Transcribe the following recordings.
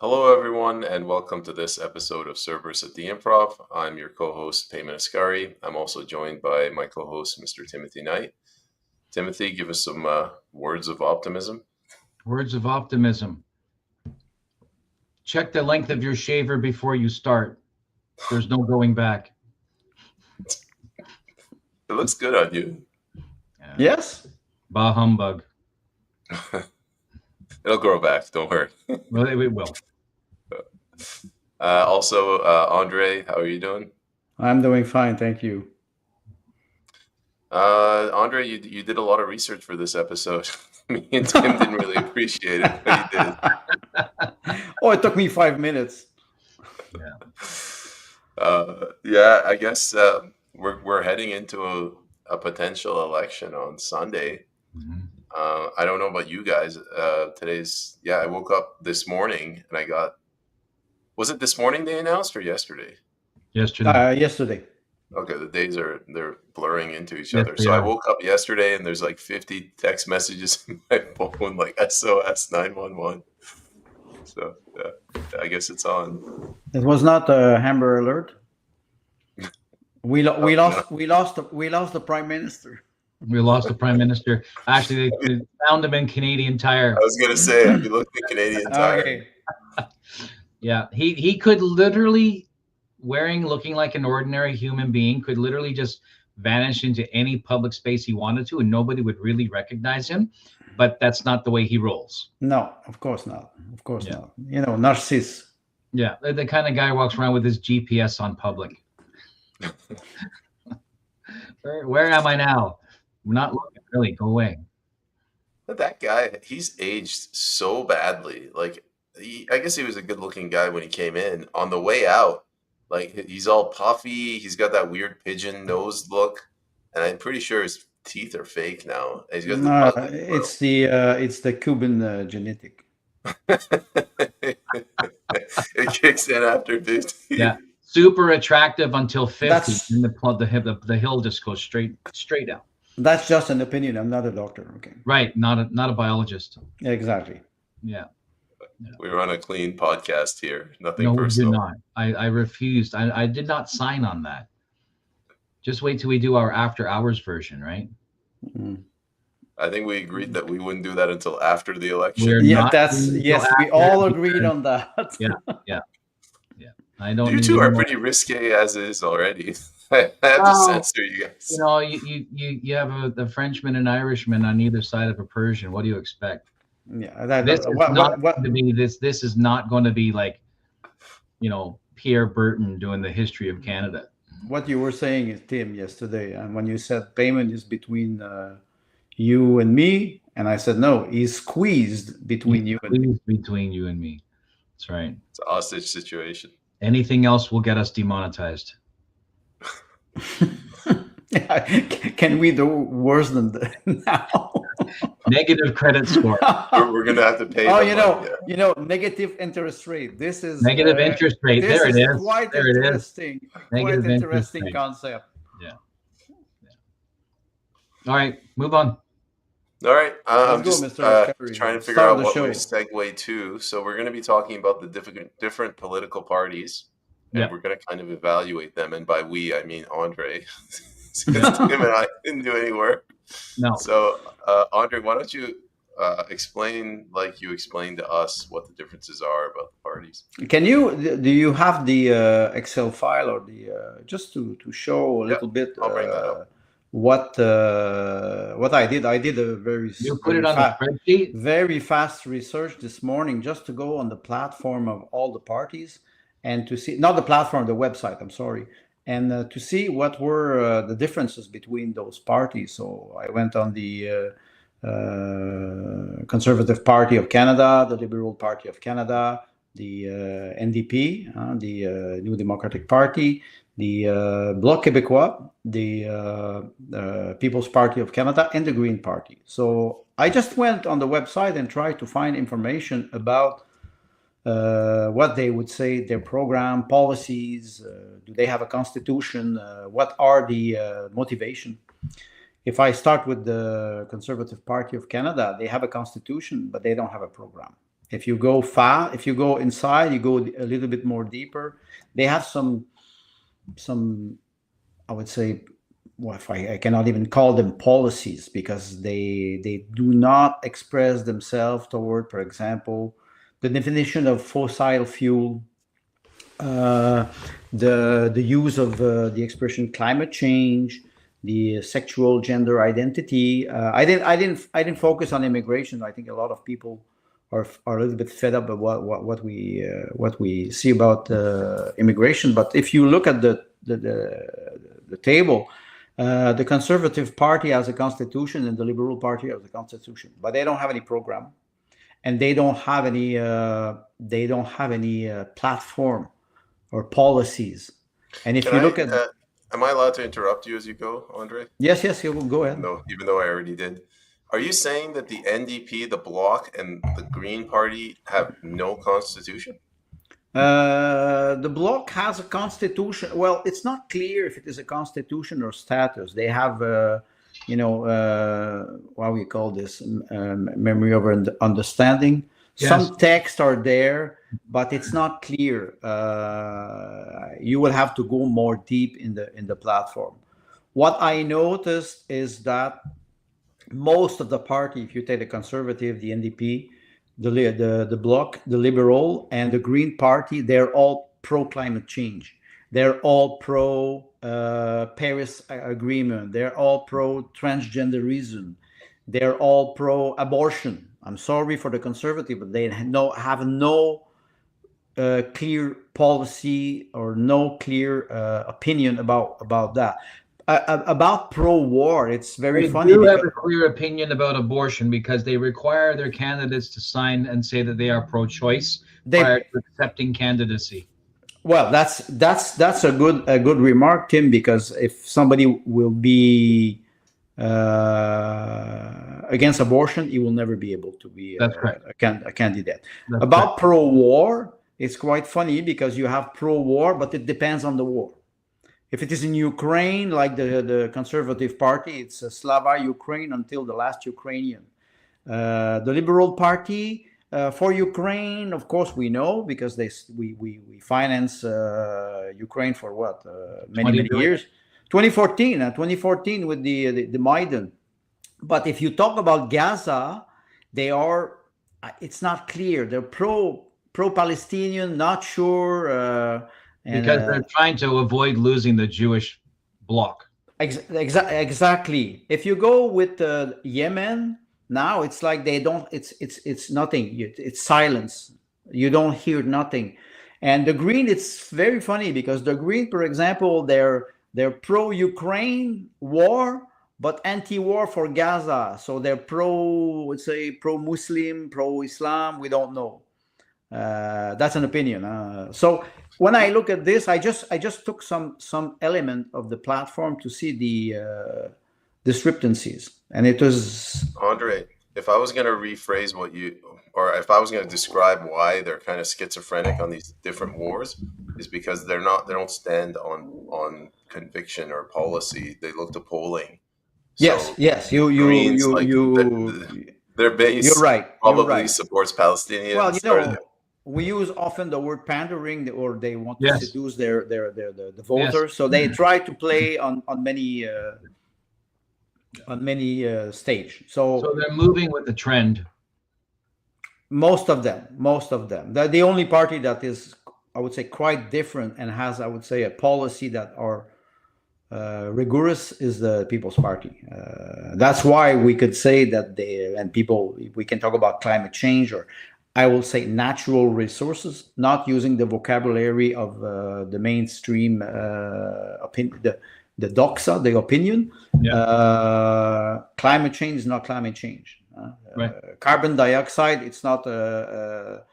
Hello, everyone, and welcome to this episode of Cerberus at The Improv. I'm your co-host, Payman Ascari. I'm also joined by my co-host, Mr. Timothy Knight. Timothy, give us some words of optimism. Words of optimism. Check the length of your shaver before you start. There's no going back. It looks good on you. Yes. Bah humbug. It'll grow back, don't worry. Well, it will. Also, Andre, how are you doing? I'm doing fine, thank you. Andre, you did a lot of research for this episode. Me and Tim didn't really appreciate it, but you did. Oh, it took me 5 minutes. Yeah, I guess we're heading into a potential election on Sunday. Mhm. I don't know about you guys. I woke up this morning and was it this morning they announced or yesterday? Yesterday. Yesterday. Okay, the days they're blurring into each Yes, other. they So I are. woke up yesterday and there's like 50 text messages in my phone, like SOS 911. So yeah, I guess it's on. It was not a Amber Alert. We lost the Prime Minister. We lost the Prime Minister. Actually, they found him in Canadian Tire. I was gonna say, have you looked at Canadian Tire? Okay. Yeah, he could literally, looking like an ordinary human being, could literally just vanish into any public space he wanted to, and nobody would really recognize him. But that's not the way he rolls. No, of course not. Of course Yeah. not. You know, narcissist. Yeah, the kind of guy walks around with his GPS on public. Where am I now? I'm not looking, really. Go away. But that guy, he's aged so badly. Like, I guess he was a good-looking guy when he came in. On the way out, like he's all puffy. He's got that weird pigeon nose look, and I'm pretty sure his teeth are fake now. He's got the No, ugly it's the Cuban genetic. It kicks in after 50. Yeah, super attractive until 50, That's- and the hill just goes straight down. That's just an opinion. I'm not a doctor. Okay. Right, not a biologist. Exactly. Yeah, We run a clean podcast here. Nothing no, we did personal. not. I refused. I did not sign on that. Just wait till we do our after hours version, right? Mm. I think we agreed that we wouldn't do that until after the election. We're Yeah, not that's doing yes. till We after all the agreed turn. on that. Yeah. I don't. You need two any are more- pretty risque as is already. I have to Well, censor you guys. You know, you have a Frenchman and Irishman on either side of a Persian. What do you expect? Yeah. That, This is what, not what, going to be this. This is not going to be like, Pierre Burton doing the history of Canada. what you were saying is Tim yesterday, and when you said payment is between you and me, and I said no, he's squeezed between you and me. Please, between you and me. That's right. It's a hostage situation. Anything else will get us demonetized. Can we do worse than that now? Negative credit score. We're gonna have to pay. Oh, them negative interest rate. This is Negative interest rate. This There it is. Quite There it is. interesting. Negative Quite interest interesting rate. concept. All right, move on. All right. I'm Let's just go, Mr. Ascari. trying to figure Start out the what show. we segue to. So we're going to be talking about the different political parties, and Yeah. we're going to kind of evaluate them. And by we, I mean Andre. Because Tim and I didn't do any work. No. So, Andre, why don't you explain, like you explained to us, what the differences are about the parties? Do you have the Excel file or the just to show a little bit I'll bring that up. what I did? I did a You put it on the spreadsheet. very fast research this morning just to go on the platform of all the parties and to see, not the platform, the website, I'm sorry, and to see what were the differences between those parties. So I went on the Conservative Party of Canada, the Liberal Party of Canada, the NDP, the New Democratic Party, the Bloc Québécois, the People's Party of Canada, and the Green Party. So I just went on the website and tried to find information about what they would say, their program, policies, do they have a constitution, what are the motivation. If I start with the Conservative Party of Canada, they have a constitution, but they don't have a program. If you go far, if you go inside, you go a little bit more deeper. They have some, I would say, well, if I cannot even call them policies, because they do not express themselves toward, for example, the definition of fossil fuel, the use of the expression climate change, the sexual gender identity. I didn't focus on immigration. I think a lot of people are a little bit fed up with what we see about immigration. But if you look at the table, the Conservative Party has a constitution and the Liberal Party has a constitution, but they don't have any program, and they don't have any platform or policies. And if you look at, am I allowed to interrupt you as you go, Andre? yes, you will go ahead. No, even though I already did. Are you saying that the NDP, the Bloc, and the Green Party have no constitution? The Bloc has a constitution. Well, it's not clear if it is a constitution or status. They have, what we call this, memory of understanding. Yes. Some texts are there, but it's not clear. You will have to go more deep in the platform. What I noticed is that most of the party, if you take the Conservative, the NDP, the Bloc, the Liberal, and the Green Party, they're all pro climate change. They're all pro Paris Agreement. They're all pro transgenderism. They're all pro abortion. I'm sorry for the Conservative, but they have no clear policy or no clear opinion about that. About pro-war, it's very funny. They do have a clear opinion about abortion because they require their candidates to sign and say that they are pro-choice prior to accepting candidacy. Well, that's a good remark, Tim, because if somebody will be against abortion, he will never be able to be a candidate. That's about pro-war, it's quite funny because you have pro-war, but it depends on the war. If it is in Ukraine, like the Conservative Party, it's Slava Ukraine until the last Ukrainian. The Liberal Party, for Ukraine, of course, we know because we finance Ukraine for what many years. 2014 with the Maidan. But if you talk about Gaza, it's not clear. They're pro-Palestinian, not sure. Because they're trying to avoid losing the Jewish bloc. Exactly. If you go with Yemen now, it's like they don't. It's nothing. It's silence. You don't hear nothing. And the Green, it's very funny because the Green, for example, they're pro-Ukraine war, but anti-war for Gaza. So they're pro-Muslim, pro-Islam. We don't know. That's an opinion. So when I look at this, I just took some element of the platform to see the discrepancies, and it was Andre. If I was going to rephrase if I was going to describe why they're kind of schizophrenic on these different wars, is because they don't stand on conviction or policy. They look to polling. Yes, their base. You're right. Probably supports Palestinians. Well, we use often the word pandering, or they want to seduce the voters. Yes. So they try to play on many stage. So they're moving with the trend. Most of them. The only party that is, I would say, quite different and has, I would say, a policy that are rigorous is the People's Party. That's why we could say that we can talk about climate change, or I will say natural resources, not using the vocabulary of the mainstream opinion, the doxa, the opinion. Yeah. Climate change is not climate change. Right. Carbon dioxide, it's not a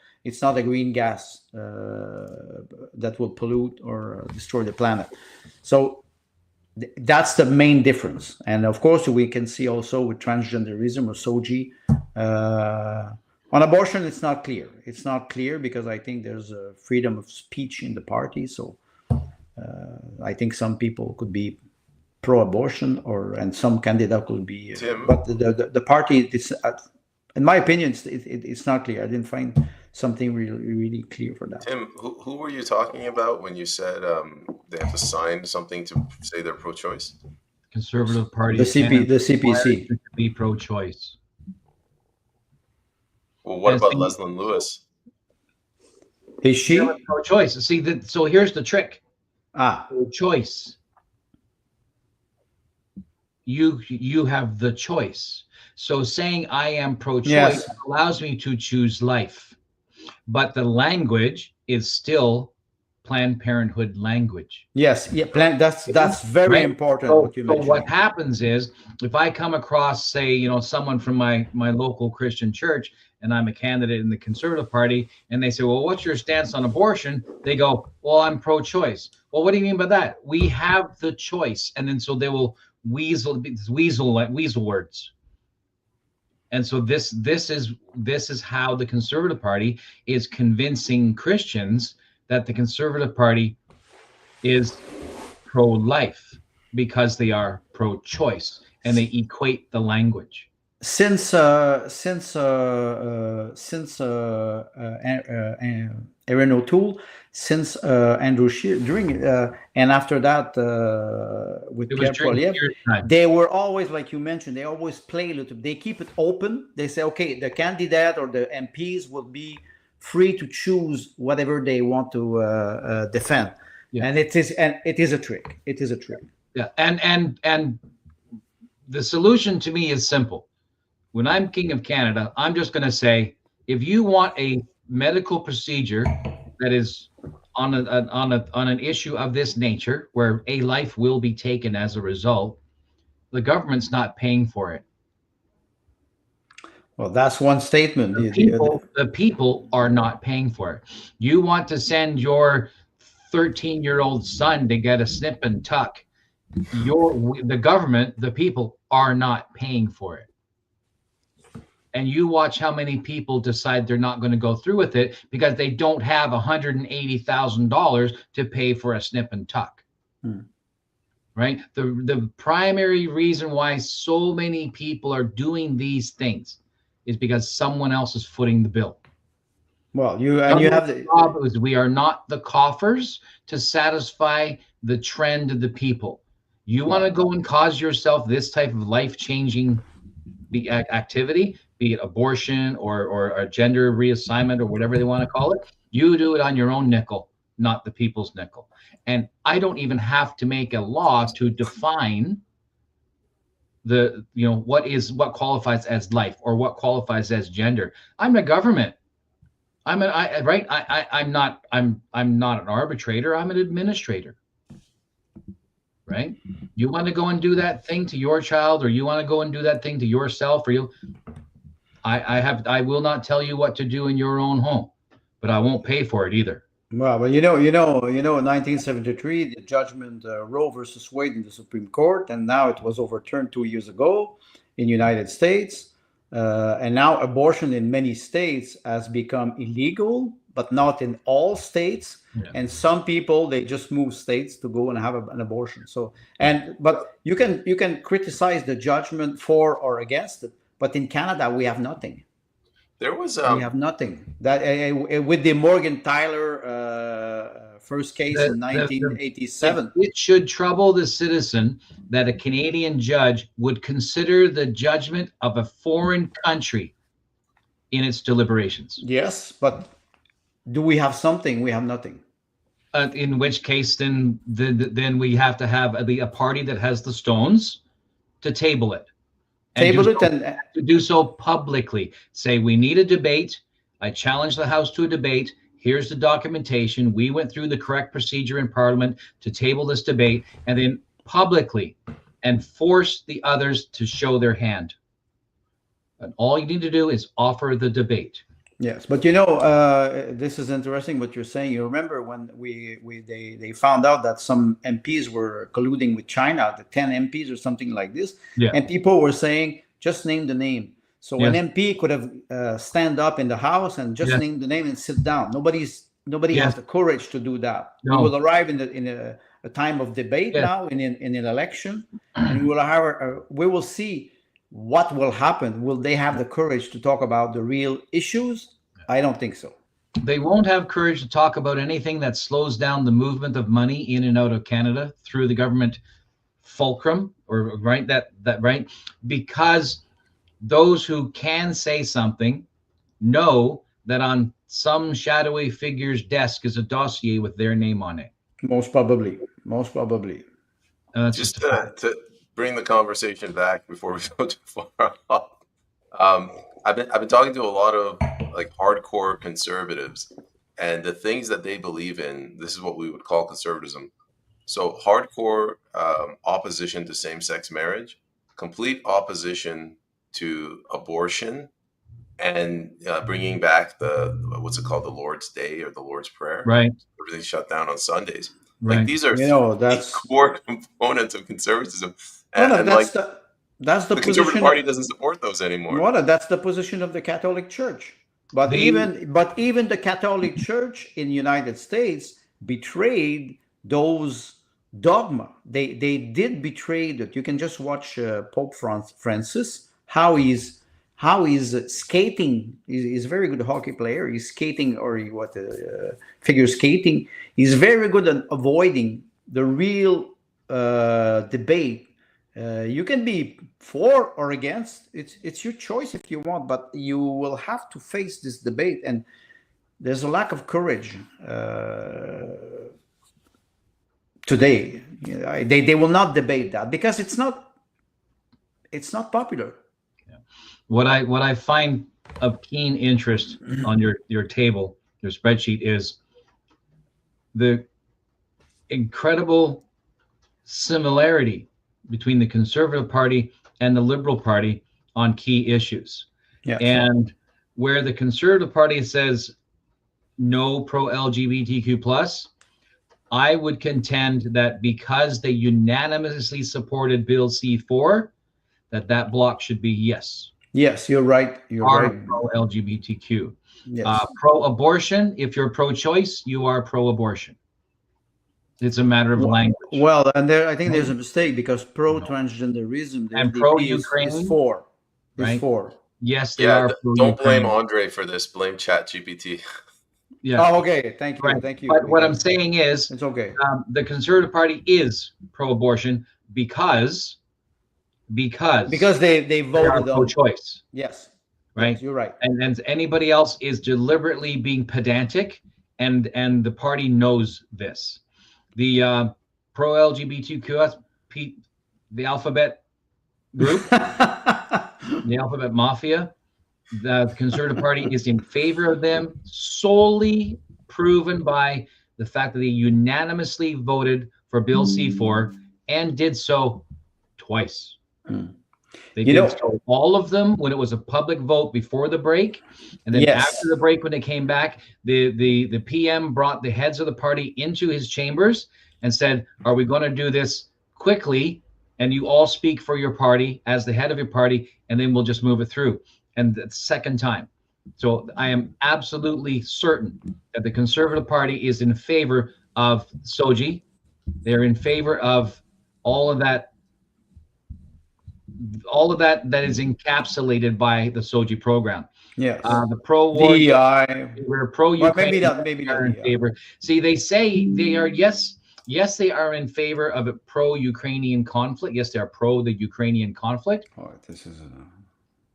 green gas that will pollute or destroy the planet. So that's the main difference. And of course, we can see also with transgenderism or SOGI. On abortion, it's not clear. It's not clear because I think there's a freedom of speech in the party. So I think some people could be pro-abortion, and some candidate could be. But the party, in my opinion, it's not clear. I didn't find something really clear for that. Tim, who were you talking about when you said they have to sign something to say they're pro-choice? Conservative Party The of Canada the requires CPC. you to be pro-choice. Well, what As about the- Leslyn Lewis? Is she? Yeah, pro-choice. See, so here's the trick. Ah, Pro-choice. You have the choice. So saying I am pro-choice Yes. allows me to choose life, but the language is still Planned Parenthood language. yes, yeah. That's very Right? important. So, What you so mentioned. what happens is, if I come across, say, someone from my local Christian church, and I'm a candidate in the Conservative Party, and they say, well, what's your stance on abortion? They go, well, I'm pro-choice. Well, what do you mean by that? We have the choice. And then so they will weasel words. And so this is how the Conservative Party is convincing Christians that the Conservative Party is pro-life because they are pro-choice, and they equate the language. Since Erin O'Toole, since Andrew Scheer, during and after that with It was Pierre during Poilievre, Scheer's time. they were always, like you mentioned, they always play a little. They keep it open. They say, okay, the candidate or the MPs will be free to choose whatever they want to defend. Yeah. And it is a trick. It is a trick. Yeah, and the solution to me is simple. When I'm King of Canada, I'm just going to say, if you want a medical procedure that is on an issue of this nature, where a life will be taken as a result, the government's not paying for it. Well, that's one statement. The people are not paying for it. You want to send your 13-year-old son to get a snip and tuck. The government, the people, are not paying for it. And you watch how many people decide they're not going to go through with it because they don't have $180,000 to pay for a snip and tuck. Right? The primary reason why so many people are doing these things is because someone else is footing the bill. Well, you have the job is we are not the coffers to satisfy the trend of the people. You want to go and cause yourself this type of life-changing activity, be it abortion or a gender reassignment or whatever they want to call it, you do it on your own nickel, not the people's nickel. And I don't even have to make a law to define what qualifies as life or what qualifies as gender. I'm the government. I'm not an arbitrator. I'm an administrator. Right? You want to go and do that thing to your child, or you want to go and do that thing to yourself, or I will not tell you what to do in your own home, but I won't pay for it either. Well, in 1973, the judgment Roe versus Wade in the Supreme Court, and now it was overturned 2 years ago in the United States. And now abortion in many states has become illegal, but not in all states. Yeah. And some people, they just move states to go and have an abortion. But you can criticize the judgment for or against it. But in Canada, we have nothing. There was we have nothing that with the Morgan Tyler first case in 1987. It should trouble the citizen that a Canadian judge would consider the judgment of a foreign country in its deliberations. Yes, but do we have something? We have nothing. In which case, then we have to have a party that has the stones to table it. To do so publicly. Say, we need a debate. I challenge the House to a debate. Here's the documentation. We went through the correct procedure in Parliament to table this debate, and then publicly and force the others to show their hand. And all you need to do is offer the debate. Yes, but this is interesting what you're saying. You remember when they found out that some MPs were colluding with China, the 10 MPs or something like this, and people were saying, just name the name. So an MP could have stand up in the House and just name the name and sit down. Nobody has the courage to do that. No. We will arrive in a time of debate now in an election, and we will see what will happen. Will they have the courage to talk about the real issues? I don't think so. They won't have courage to talk about anything that slows down the movement of money in and out of Canada through the government fulcrum, or right, that right, because those who can say something know that on some shadowy figure's desk is a dossier with their name on it. Most probably. Most probably. That's Just just a fact. to bring the conversation back before we go too far off. I've been talking to a lot of like hardcore conservatives, and the things that they believe in. This is what we would call conservatism. So hardcore opposition to same-sex marriage, complete opposition to abortion, and bringing back the what's it called, the Lord's Day or the Lord's Prayer. Right. Everything's shut down on Sundays. Right. Like these are That's core components of conservatism, no, and that's like that's the the Conservative position. Party doesn't support those anymore. Well, that's the position of the Catholic Church. But even the Catholic Church in the United States betrayed those dogma. They did betray that. You can just watch Pope Francis, how he's skating. He's a very good hockey player. He's skating, or figure skating. He's very good at avoiding the real debate. You can be for or against. It's your choice if you want, but you will have to face this debate. And there's a lack of courage today. They will not debate that because it's not popular. Yeah. What I find of keen interest on your table, your spreadsheet, is the incredible similarity between the Conservative Party and the Liberal Party on key issues. Yes. And where the Conservative Party says no pro-LGBTQ plus, I would contend that because they unanimously supported Bill C-4, that block should be yes. Yes, you're right. You're right. Pro-LGBTQ. Yes. Pro-abortion, if you're pro-choice, you are pro-abortion. It's a matter of language. Well, and I think there's a mistake because pro-transgenderism and pro-Ukraine is for. Right? Is for. Yes, they are. Don't blame Andre for this. Blame ChatGPT. Yeah. Oh, okay. Thank you. Right. Thank you. But what I'm saying is, it's okay. The Conservative Party is pro-abortion because they voted pro-choice. Yes. Right. Yes, you're right. And anybody else is deliberately being pedantic, and the party knows this. The pro-LGBTQ, the alphabet group, the alphabet mafia, the Conservative Party is in favor of them, solely proven by the fact that they unanimously voted for Bill C-4 and did so twice. They did so, all of them, when it was a public vote before the break, and then after the break, when they came back, the PM brought the heads of the party into his chambers and said, "Are we going to do this quickly? And you all speak for your party as the head of your party, and then we'll just move it through." And the second time. So I am absolutely certain that the Conservative Party is in favor of SOGI. They're in favor of all of that that is encapsulated by the SOGI program. Yes. The pro-war, we're pro-Ukraine. Well, maybe not in favor. See, they say they are, yes, they are in favor of a pro-Ukrainian conflict. Yes, they are pro the Ukrainian conflict. Oh, this is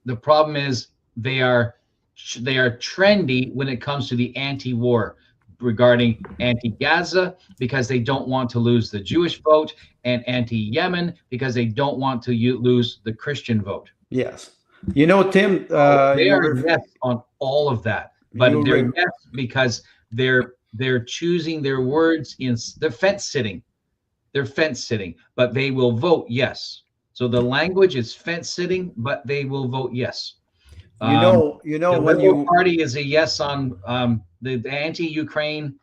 the problem is they are trendy when it comes to the anti-war, regarding anti-Gaza because they don't want to lose the Jewish vote, and anti-Yemen because they don't want to lose the Christian vote. Yes. You know, Tim, they are yes on all of that, but they're yes because they're choosing their words they're fence sitting. They're fence sitting, but they will vote yes. So the language is fence sitting, but they will vote yes. You know, the when Liberal Party is a yes on the anti-Ukraine.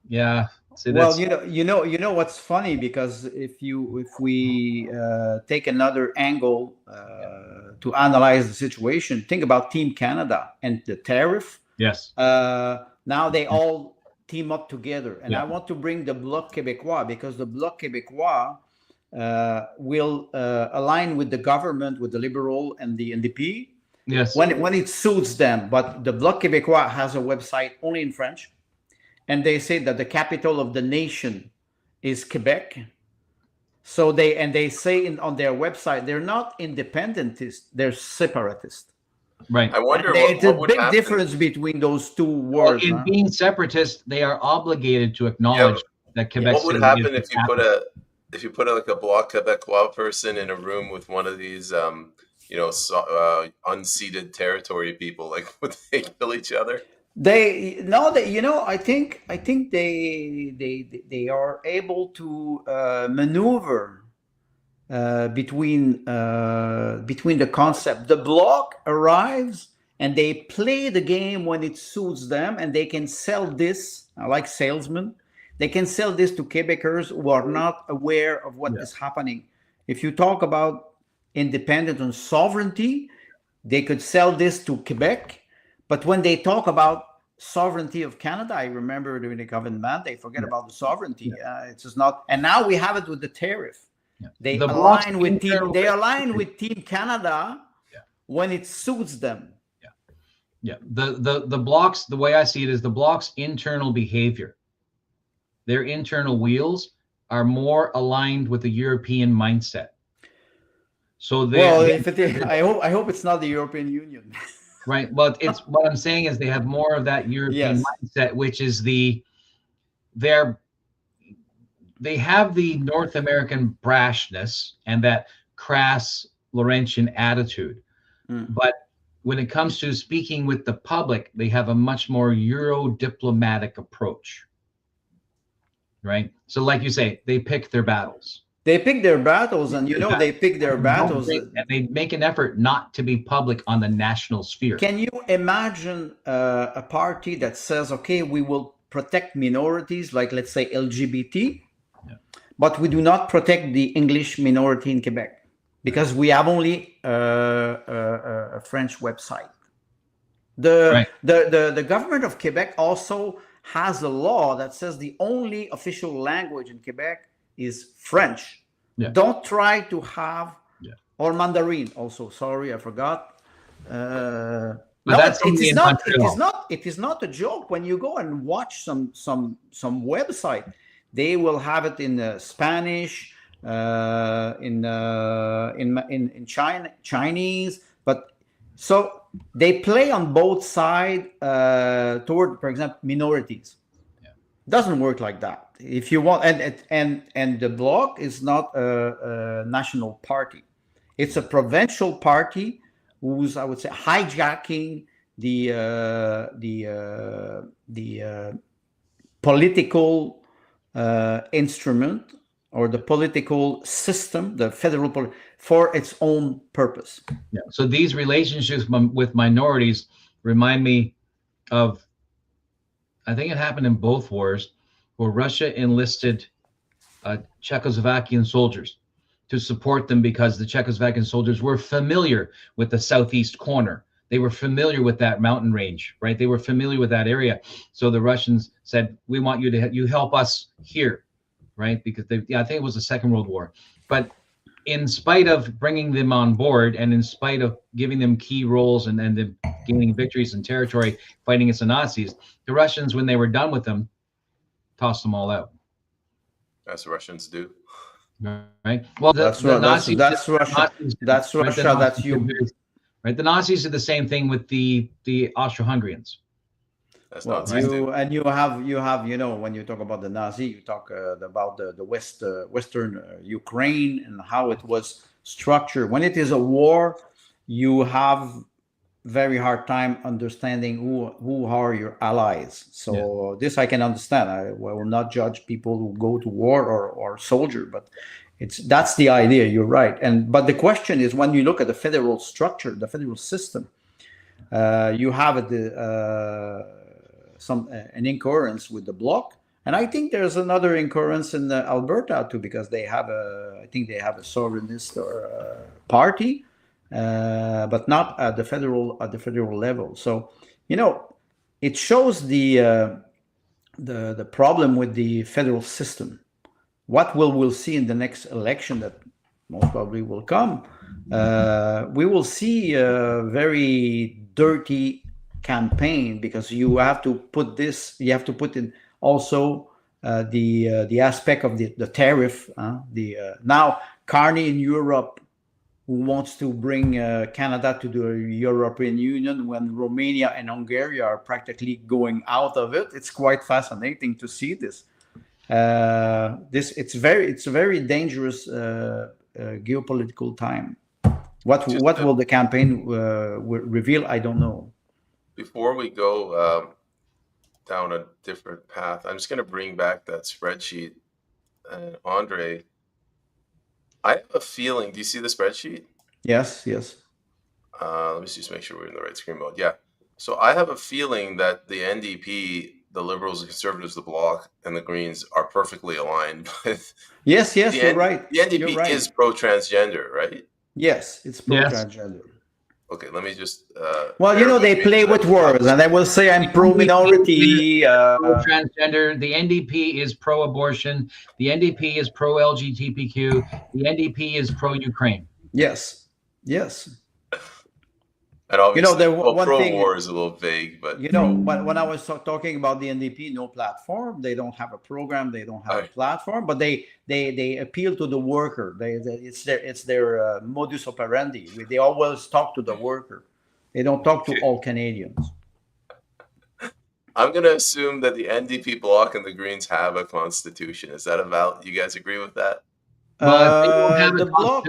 Yeah. See, well, you know what's funny, because if we take another angle to analyze the situation, think about Team Canada and the tariff. Yes. Now they all team up together, and I want to bring the Bloc Québécois, because the Bloc Québécois will align with the government, with the Liberal and the NDP, Yes. when it suits them. But the Bloc Québécois has a website only in French, and they say that the capital of the nation is Quebec. So they say on their website they're not independentists, they're separatists. Right. I wonder There's a what would big happen. difference between those two Well, words. in Huh? being separatist, they are obligated to acknowledge that Quebec What would City happen is if the you put capital. like a Bloc Québécois person in a room with one of these unceded territory people? Like, would they kill each other? I think they are able to maneuver between the concept. The Bloc arrives and they play the game when it suits them, and they can sell this like salesmen. They can sell this to Quebecers who are not aware of what is happening. If you talk about independence and sovereignty, they could sell this to Quebec. But when they talk about sovereignty of Canada, I remember during the government, they forget about the sovereignty. It's just not. And now we have it with the tariff. They align with Team Canada when it suits them. Yeah. The Bloc's, the way I see it is the Bloc's internal behavior, their internal wheels are more aligned with the European mindset. So I hope it's not the European Union. Right. Well, it's what I'm saying is they have more of that European mindset, which is they have the North American brashness and that crass Laurentian attitude. But when it comes to speaking with the public, they have a much more Euro diplomatic approach. Right. So like you say, they pick their battles. They pick their battles, and they pick their battles. And they make an effort not to be public on the national sphere. Can you imagine a party that says, okay, we will protect minorities, like let's say LGBT, but we do not protect the English minority in Quebec because we have only a French website. The government of Quebec also has a law that says the only official language in Quebec is French. Don't try to have or Mandarin also. Sorry, I forgot. It is not a joke. When you go and watch some website, they will have it in Spanish, in Chinese, but so they play on both sides toward, for example, minorities. Doesn't work like that. If you want, and the Bloc is not a national party; it's a provincial party who's, I would say, hijacking the political instrument or the political system, the federal for its own purpose. Yeah. So these relationships with minorities remind me of, I think it happened in both wars, where Russia enlisted Czechoslovakian soldiers to support them because the Czechoslovakian soldiers were familiar with the southeast corner. They were familiar with that mountain range, right? They were familiar with that area. So the Russians said, we want you to help us here, right? Because I think it was the Second World War. But in spite of bringing them on board and in spite of giving them key roles and them gaining victories in territory, fighting against the Nazis, the Russians, when they were done with them, tossed them all out. As Russians do. Right. Well, that's Russia. That's Russia. That's you. Right. The Nazis did the same thing with the Austro-Hungarians. That's Nazis too. And you have when you talk about the Nazi, you talk about the Western Ukraine and how it was structured. When it is a war, you have very hard time understanding who are your allies. So this I can understand. I will not judge people who go to war or soldier, but that's the idea. You're right. But the question is, when you look at the federal structure, the federal system, you have an incoherence with the Bloc, and I think there's another incoherence in Alberta too, because they have a sovereignist or party. But not at the federal level. So, it shows the problem with the federal system. What we'll see in the next election that most probably will come. we will see a very dirty campaign, because you have to put this, you have to put in also the aspect of the tariff. Now Carney in Europe, who wants to bring Canada to the European Union when Romania and Hungary are practically going out of it. It's quite fascinating to see this. It's a very dangerous geopolitical time. What will the campaign reveal? I don't know. Before we go down a different path, I'm just going to bring back that spreadsheet. Andre, I have a feeling. Do you see the spreadsheet? Yes. Let me just make sure we're in the right screen mode. Yeah. So I have a feeling that the NDP, the Liberals, the Conservatives, the Bloc, and the Greens are perfectly aligned with. Yes, you're right. The NDP is pro-transgender, right? Yes, it's pro-transgender. Okay, let me just. Well, they play with words, and I will say I'm pro-minority. Pro-transgender. The NDP is pro-abortion. The NDP is pro-LGBTQ. The NDP is pro-Ukraine. Yes. And obviously, pro-war is a little vague, but when I was talking about the NDP, no platform. They don't have a program. They don't have a platform. But they appeal to the worker. It's their modus operandi. They always talk to the worker. They don't talk to all Canadians. I'm going to assume that the NDP Bloc and the Greens have a constitution. Is that about? You guys agree with that? Well, if they don't have the Bloc,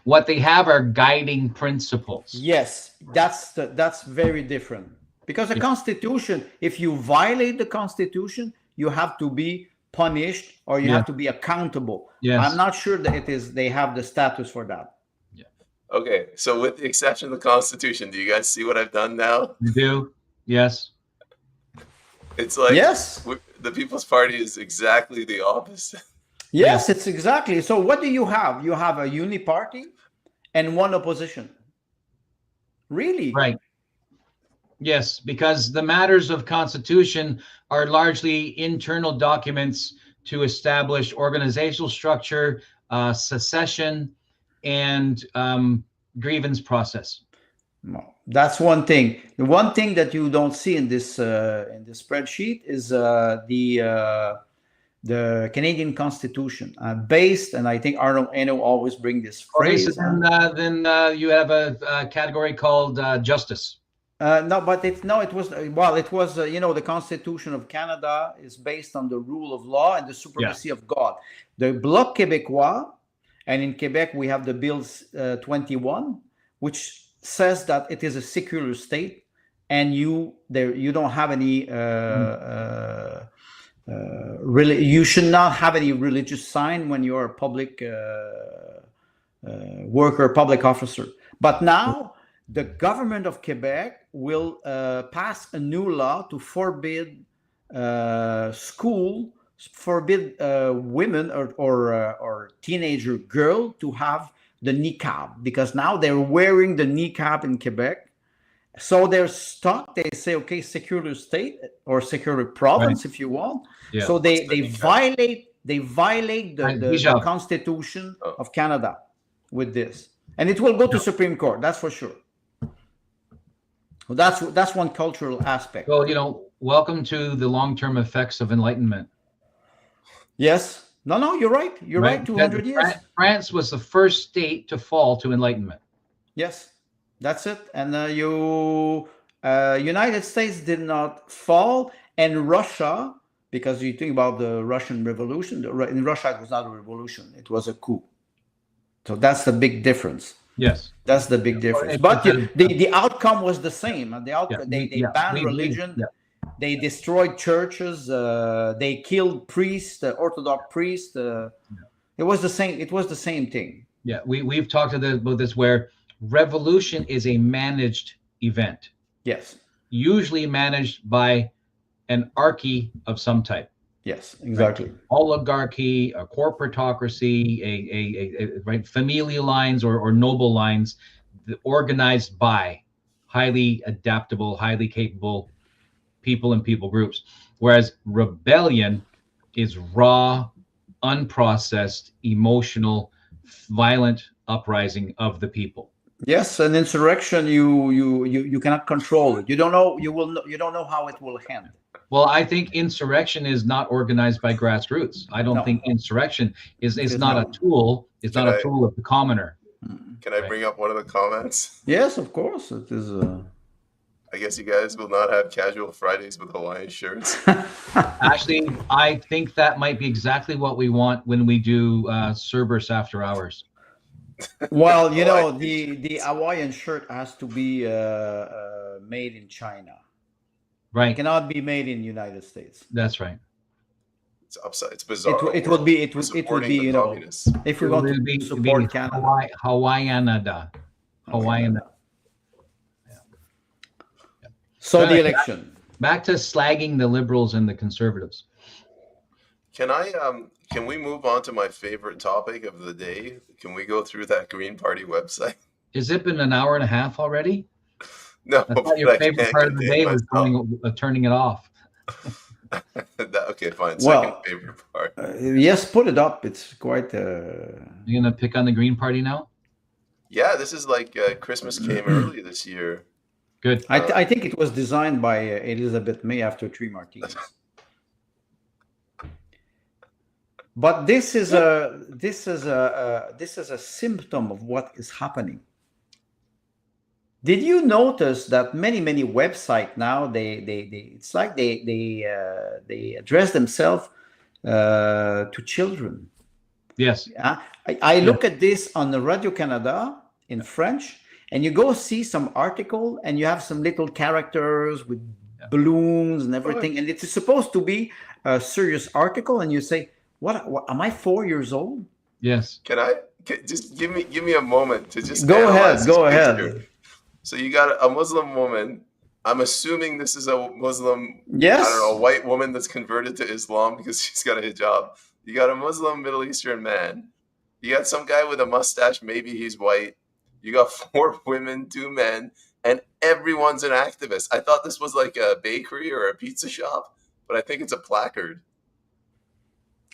what they have are guiding principles. Yes, that's very different. Because the Constitution, if you violate the Constitution, you have to be punished, or you have to be accountable. Yes. I'm not sure that they have the status for that. Yeah. Okay, so with the exception of the Constitution, do you guys see what I've done now? You do? Yes. It's like yes. The People's Party is exactly the opposite. Yes, it's exactly. So what do you have? You have a uniparty and one opposition. Really? Right. Yes, because the matters of constitution are largely internal documents to establish organizational structure, secession, and grievance process. That's one thing. The one thing that you don't see in this spreadsheet is the Canadian Constitution, based, and I think Arnold Eno always bring this phrase. Okay, so then you have a category called justice. No, it was the Constitution of Canada is based on the rule of law and the supremacy of God. The Bloc Québécois, and in Quebec we have the Bill 21, which says that it is a secular state, and you don't have any. You should not have any religious sign when you're a public worker, public officer. But now the government of Quebec will pass a new law to forbid women or teenager girl to have the niqab, because now they're wearing the niqab in Quebec. So they're stuck. They say, okay, secular state or secular province, if you want. Yeah. So they violate the Constitution of Canada with this, and it will go to Supreme Court. That's for sure. Well, that's one cultural aspect. Well, welcome to the long-term effects of Enlightenment. Yes. No, you're right. You're right. 200 years. France was the first state to fall to Enlightenment. Yes. That's it. And United States did not fall, and Russia, because you think about the Russian Revolution, in Russia it was not a revolution; it was a coup. So that's the big difference. Yes, that's the big difference. But the outcome was the same. They banned religion. They destroyed churches. They killed priests, Orthodox priests. It was the same. It was the same thing. Yeah, we've talked about this where. Revolution is a managed event. Yes. Usually managed by an archy of some type. Yes, exactly. Right? Oligarchy, a corporatocracy, right, familial lines or noble lines, organized by highly adaptable, highly capable people and people groups. Whereas rebellion is raw, unprocessed, emotional, violent uprising of the people. Yes, an insurrection, you cannot control it. You don't know, you don't know how it will end. Well, I think insurrection is not organized by grassroots. I don't No. think insurrection is It is not not. a tool. It's Can not a I- tool of the commoner. Can I Right. bring up one of the comments? Yes, of course, it is. I guess you guys will not have casual Fridays with Hawaiian shirts. Actually, I think that might be exactly what we want when we do Cerberus After Hours. Well, you know, Hawaiian the Hawaiian shirt has to be made in China. It Right. cannot be made in the United States. That's right. It's upside. It's bizarre. It would be We're it would supporting be, the you know, communists. if we It want will to be support Canada. Hawaiianada. Hawaiian. So the Right. election. Back to slagging the liberals and the conservatives. Can we move on to my favorite topic of the day? Can we go through that Green Party website? Has it been an hour and a half already? No, I thought your but I favorite can't part of the contain day was myself. turning it off. Okay, fine. Well, Second favorite part. Yes, put it up. It's quite. You're gonna pick on the Green Party now? Yeah, this is like Christmas came early this year. Good. I think it was designed by Elizabeth May after 3 martinis. But this is a symptom of what is happening. Did you notice that many websites now it's like they address themselves to children? Yes. I look at this on the Radio Canada in French, and you go see some article, and you have some little characters with balloons and everything, and it's supposed to be a serious article, and you say, "What am I 4 years old?" Yes. Just give me a moment to just Go analyze ahead. Go this ahead. picture. So you got a Muslim woman. I'm assuming this is a Muslim, Yes. I don't know, a white woman that's converted to Islam because she's got a hijab. You got a Muslim Middle Eastern man. You got some guy with a mustache, maybe he's white. You got 4 women, 2 men, and everyone's an activist. I thought this was like a bakery or a pizza shop, but I think it's a placard.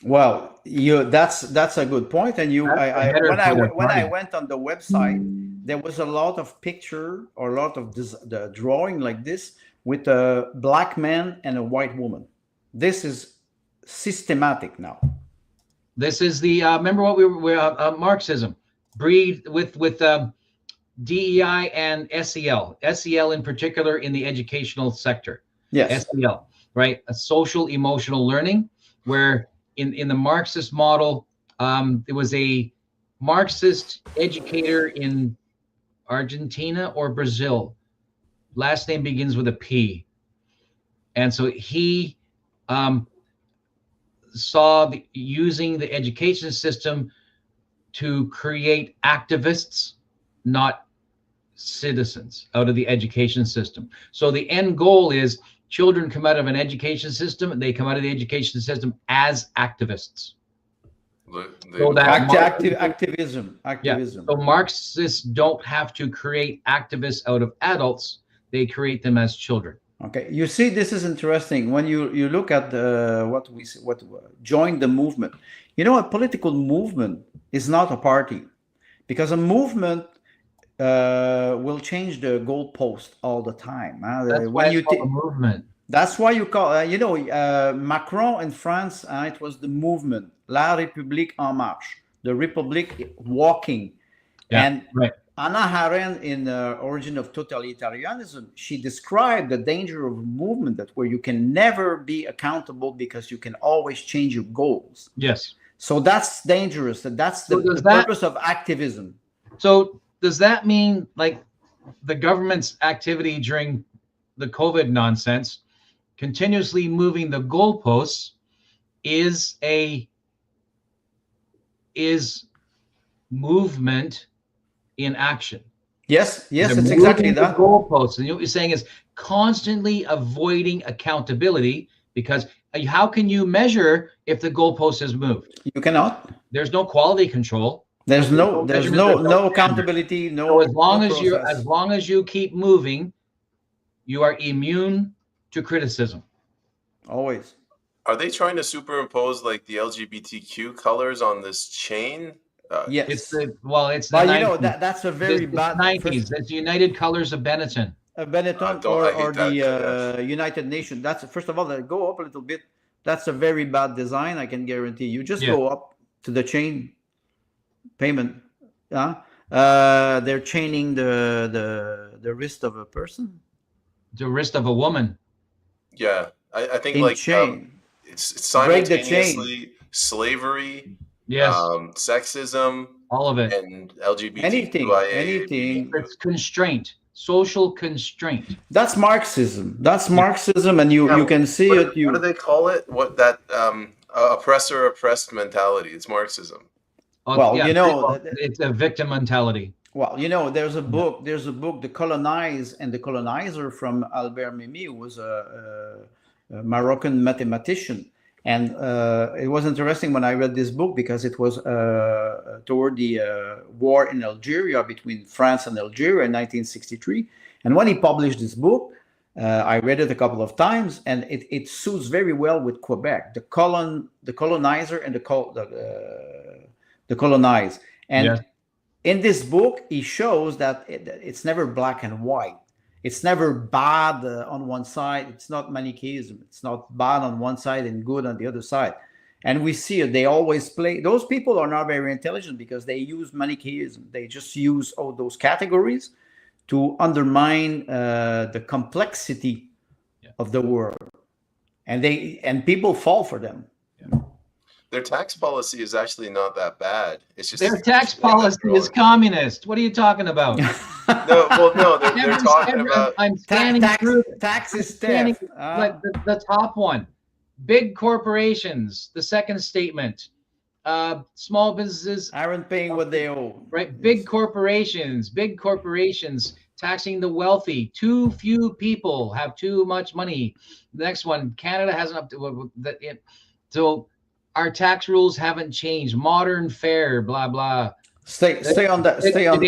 Well, that's a good point. And That's the header when for the I party. went on the website, there was a lot of picture or a lot of the drawing like this with a black man and a white woman. This is systematic now. This is the remember what we were Marxism, breed with DEI and SEL. SEL in particular in the educational sector. Yes. SEL, right? A social emotional learning, where in the Marxist model, there was a Marxist educator in Argentina or Brazil. Last name begins with a P. And so he saw using the education system to create activists, not citizens, out of the education system. So the end goal is children come out of an education system, and they come out of the education system as activists. So that Activism. Yeah. So Marxists don't have to create activists out of adults; they create them as children. Okay, you see, this is interesting. When you look at what join the movement, you know, a political movement is not a party, because a movement will change the goalpost all the time. That's why it's called a movement. That's why you call, Macron in France, it was the movement, La République en marche, the Republic walking. Yeah, and right. Anna Arendt, in Origin of Totalitarianism, she described the danger of a movement that where you can never be accountable because you can always change your goals. Yes. So that's dangerous. That's the purpose of activism. So does that mean like the government's activity during the COVID nonsense, continuously moving the goalposts, is movement in action? Yes, They're it's exactly moving that. The goalposts, and what you're saying is constantly avoiding accountability, because how can you measure if the goalpost is moved? You cannot. There's no quality control. There's no accountability. No. So as long as you keep moving, you are immune to criticism. Always. Are they trying to superimpose like the LGBTQ colors on this chain? Yes. It's it's the But 90s. that's a very It's bad 90s. That's United Colors of Benetton. Benetton I or hate that. the United Nations. That's first of all, go up a little bit. That's a very bad design. I can guarantee. You just Yeah. go up to the chain payment. They're chaining the wrist of a person The wrist of a woman. Yeah, I think in like chain. it's Break the chain. simultaneously slavery, Yes. sexism, All of it. and LGBTQIA. Anything. It's constraint. Social constraint. That's Marxism. And you can see What it. do they call it? What that oppressor oppressed mentality? It's Marxism. Well, it's a victim mentality. Well, there's a book, The Colonized and the Colonizer from Albert Memmi, who was a Moroccan mathematician. And it was interesting when I read this book because it was toward the war in Algeria between France and Algeria in 1963. And when he published this book, I read it a couple of times, and it suits very well with Quebec, the colonizer and the colonized. And Yes. in this book, he shows that it's never black and white. It's never bad on one side. It's not Manichaeism. It's not bad on one side and good on the other side. And we see it. They always play. Those people are not very intelligent because they use Manichaeism. They just use all those categories to undermine the complexity of the world. And people fall for them. Their tax policy is actually not that bad. It's just their tax policy is communist. What are you talking about? no, they're talking about. I'm scanning through tax is theft. Like the top one, big corporations. The second statement, small businesses aren't paying what they owe. Right, big corporations taxing the wealthy. Too few people have too much money. The next one, Canada hasn't up to so. Our tax rules haven't changed. Modern fare, blah blah. Stay on that. Stay on.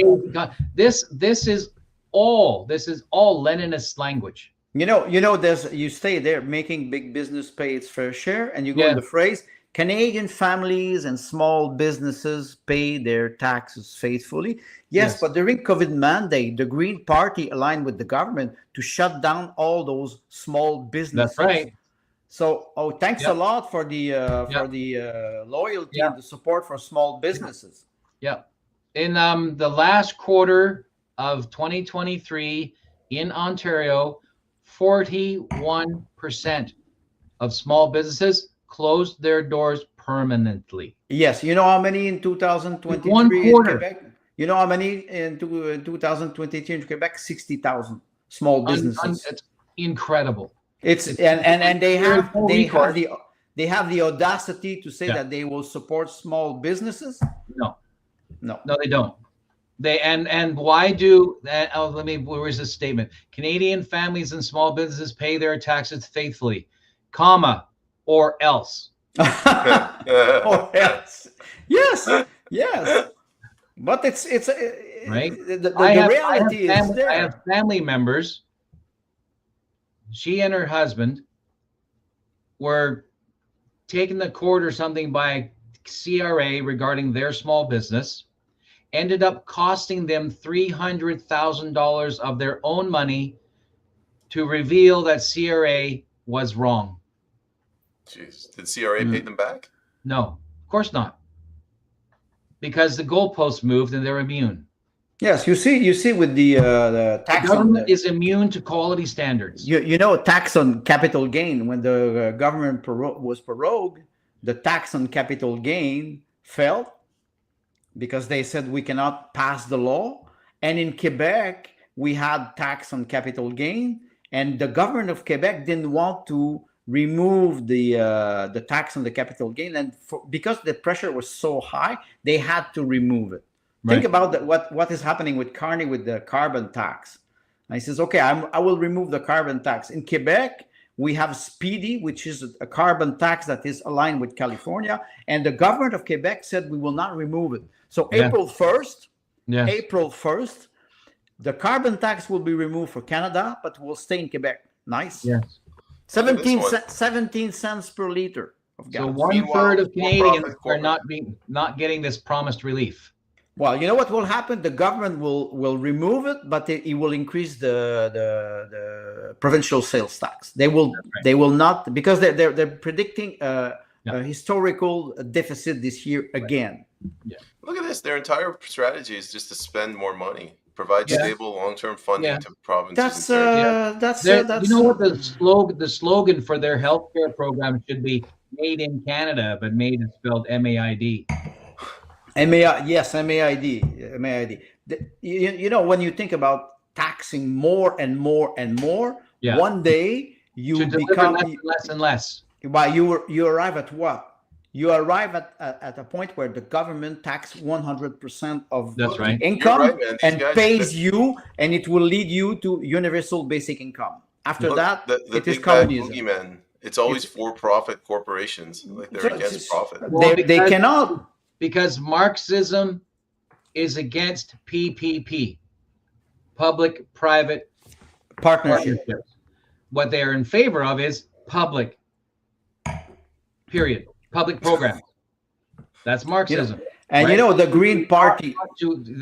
This is all Leninist language. You stay there making big business pay its fair share, and you go in the phrase Canadian families and small businesses pay their taxes faithfully. Yes, but during COVID mandate, the Green Party aligned with the government to shut down all those small businesses. That's right. So, thanks a lot for the loyalty and the support for small businesses. Yeah. In the last quarter of 2023 in Ontario, 41% of small businesses closed their doors permanently. Yes. You know how many in 2023 in Quebec? You know how many in 2023 in Quebec? 60,000 small businesses. It's incredible. It's and they have the audacity to say that they will support small businesses. No, they don't. And why do that? Where's the statement? Canadian families and small businesses pay their taxes faithfully, comma, or else. Or else. Yes. But it's right. The reality is there. I have family members. She and her husband were taken to court or something by CRA regarding their small business, ended up costing them $300,000 of their own money to reveal that CRA was wrong. Jeez, did CRA pay them back? No, of course not. Because the goalposts moved and they're immune. Yes, you see with the tax. The government is immune to quality standards. Tax on capital gain. When the government was prorogued, the tax on capital gain fell because they said we cannot pass the law. And in Quebec, we had tax on capital gain, and the government of Quebec didn't want to remove the tax on the capital gain, and because the pressure was so high, they had to remove it. Right. Think about what is happening with Carney with the carbon tax. And he says, okay, I will remove the carbon tax. In Quebec, we have Speedy, which is a carbon tax that is aligned with California. And the government of Quebec said we will not remove it. So April 1st, the carbon tax will be removed for Canada, but will stay in Quebec. Nice. Yes. 17 cents per liter of So gas. 1/3 of Canadians for-profit are not getting this promised relief. Well, you know what will happen? The government will remove it, but it will increase the provincial sales tax. They will not, because they're predicting a historical deficit this year again. Yeah. Look at this. Their entire strategy is just to spend more money, provide stable long-term funding to provinces and territories. You know what the slogan for their healthcare program should be? Made in Canada, but made is spelled MAID. Yes, MAID. You know, when you think about taxing more and more and more, one day you become less and less. But you arrive at what? You arrive at a point where the government tax 100% of the income and pays you, and it will lead you to universal basic income. After that, it is communism. It's always for-profit corporations. Like they're against profit. Well, they cannot. Because Marxism is against PPP, public-private partnerships. What they are in favor of is public, period. Public programs. That's Marxism. Yeah. And you know, the Green Party,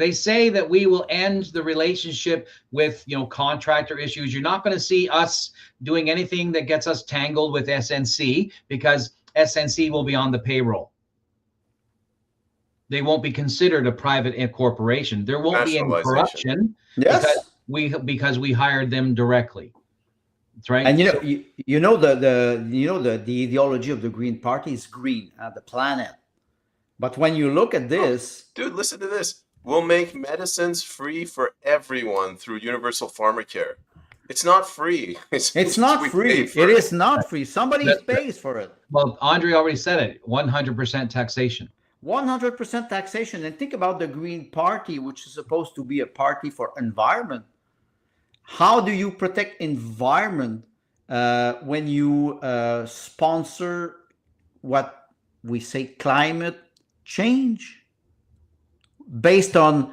they say that we will end the relationship with, contractor issues. You're not going to see us doing anything that gets us tangled with SNC, because SNC will be on the payroll. They won't be considered a private corporation. There won't be any corruption because we hired them directly. That's right. And you know the ideology of the Green Party is green, the planet. But when you look at this, dude, listen to this. We'll make medicines free for everyone through universal pharmacare. It's not free. It's not free. It is not free. Somebody pays for it. Well, Andre already said it. 100% taxation. 100% taxation. And think about the Green Party, which is supposed to be a party for environment. How do you protect environment when you sponsor what we say climate change based on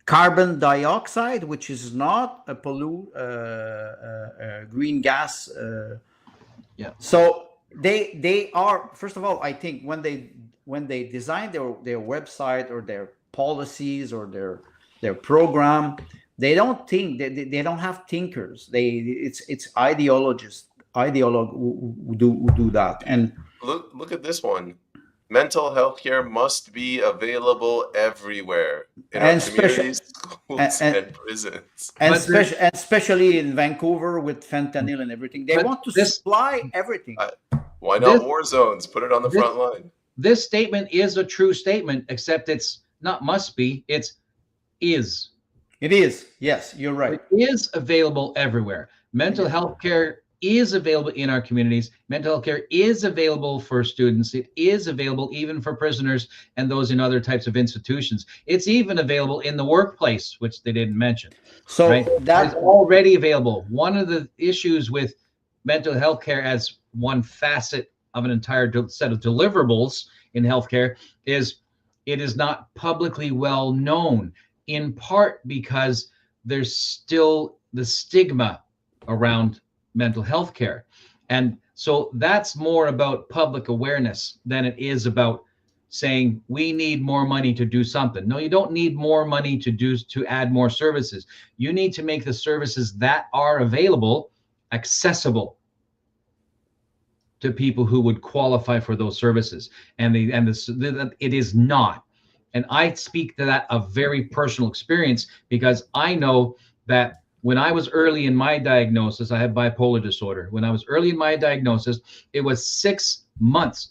carbon dioxide, which is not a green gas? So they are, first of all, I think when they design their website or their policies or their program, they don't think, they don't have thinkers. It's ideologists who do that. And look at this one. Mental health care must be available everywhere in our communities, schools, and prisons. And especially in Vancouver with fentanyl and everything. They want to supply everything. Why not war zones? Put it on the front line. This statement is a true statement, except it's not must be, it's is. It is. Yes, you're right. It is available everywhere. Mental health care is available in our communities. Mental health care is available for students. It is available even for prisoners and those in other types of institutions. It's even available in the workplace, which they didn't mention. So that's already available. One of the issues with mental health care as one facet of an entire set of deliverables in healthcare is it is not publicly well known, in part because there's still the stigma around mental health care. And so that's more about public awareness than it is about saying we need more money to do something. No, you don't need more money to add more services. You need to make the services that are available accessible to people who would qualify for those services. And it is not. And I speak to that of very personal experience, because I know that when I was early in my diagnosis, I had bipolar disorder. When I was early in my diagnosis, it was 6 months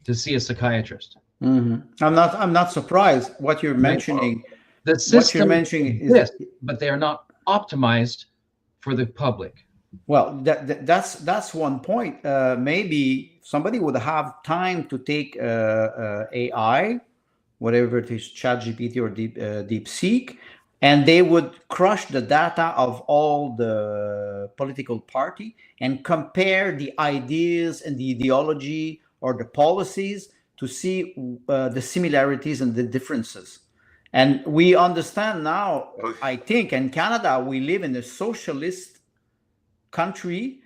to see a psychiatrist. Mm-hmm. I'm not surprised what you're mentioning. The system exists, but they are not optimized for the public. Well, that's one point. Maybe somebody would have time to take AI, whatever it is, ChatGPT or DeepSeek, and they would crush the data of all the political party and compare the ideas and the ideology or the policies to see the similarities and the differences. And we understand now, I think, in Canada, we live in a socialist country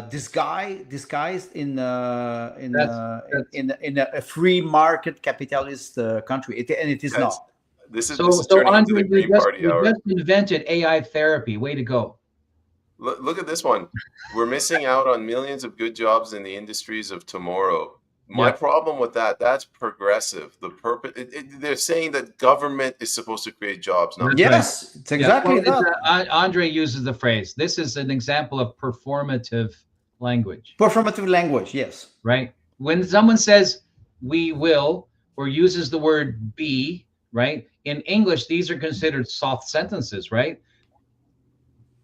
disguised in That's in a free market capitalist country, and it is Guys, not. this so is so turning into Andre, the Green Party you hour. just invented AI therapy. Way to go. Look at this one. We're missing out on millions of good jobs in the industries of tomorrow. My Yeah. problem with that's progressive. The purpose they're saying that government is supposed to create jobs, not That's right. Yes, it's exactly Well, that. Andre uses the phrase. This is an example of performative language, Performative language, yes. right? When someone says "we will" or uses the word "be," right? In English, these are considered soft sentences, right?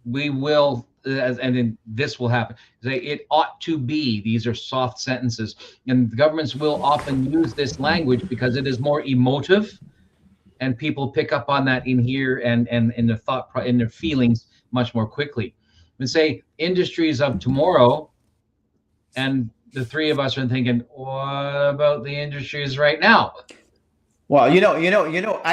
We will, and then this will happen. Say it ought to be. These are soft sentences, and the governments will often use this language because it is more emotive, and people pick up on that in here and in their in their feelings much more quickly. And say industries of tomorrow, and the three of us are thinking, what about the industries right now? Well,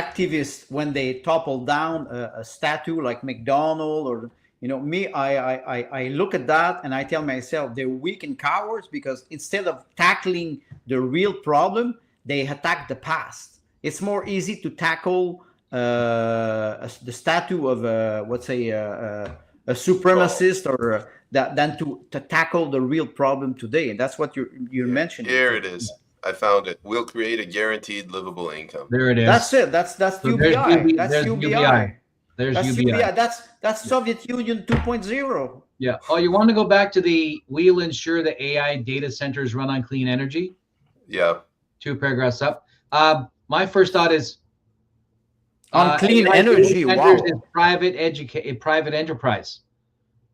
activists, when they topple down a statue like McDonald, or me, I look at that and I tell myself they're weak and cowards, because instead of tackling the real problem, they attack the past. It's more easy to tackle the statue of a supremacist, or than to tackle the real problem today, and that's what you're mentioning. Here it is. I found it. We'll create a guaranteed livable income. There it is. That's it. That's So UBI. That's there's UBI. There's That's UBI. That's Soviet Union 2.0. Yeah. Oh, you want to go back to the we'll ensure that AI data centers run on clean energy? Yeah. 2 paragraphs up. My first thought is On clean AI energy. data Wow. centers is private enterprise.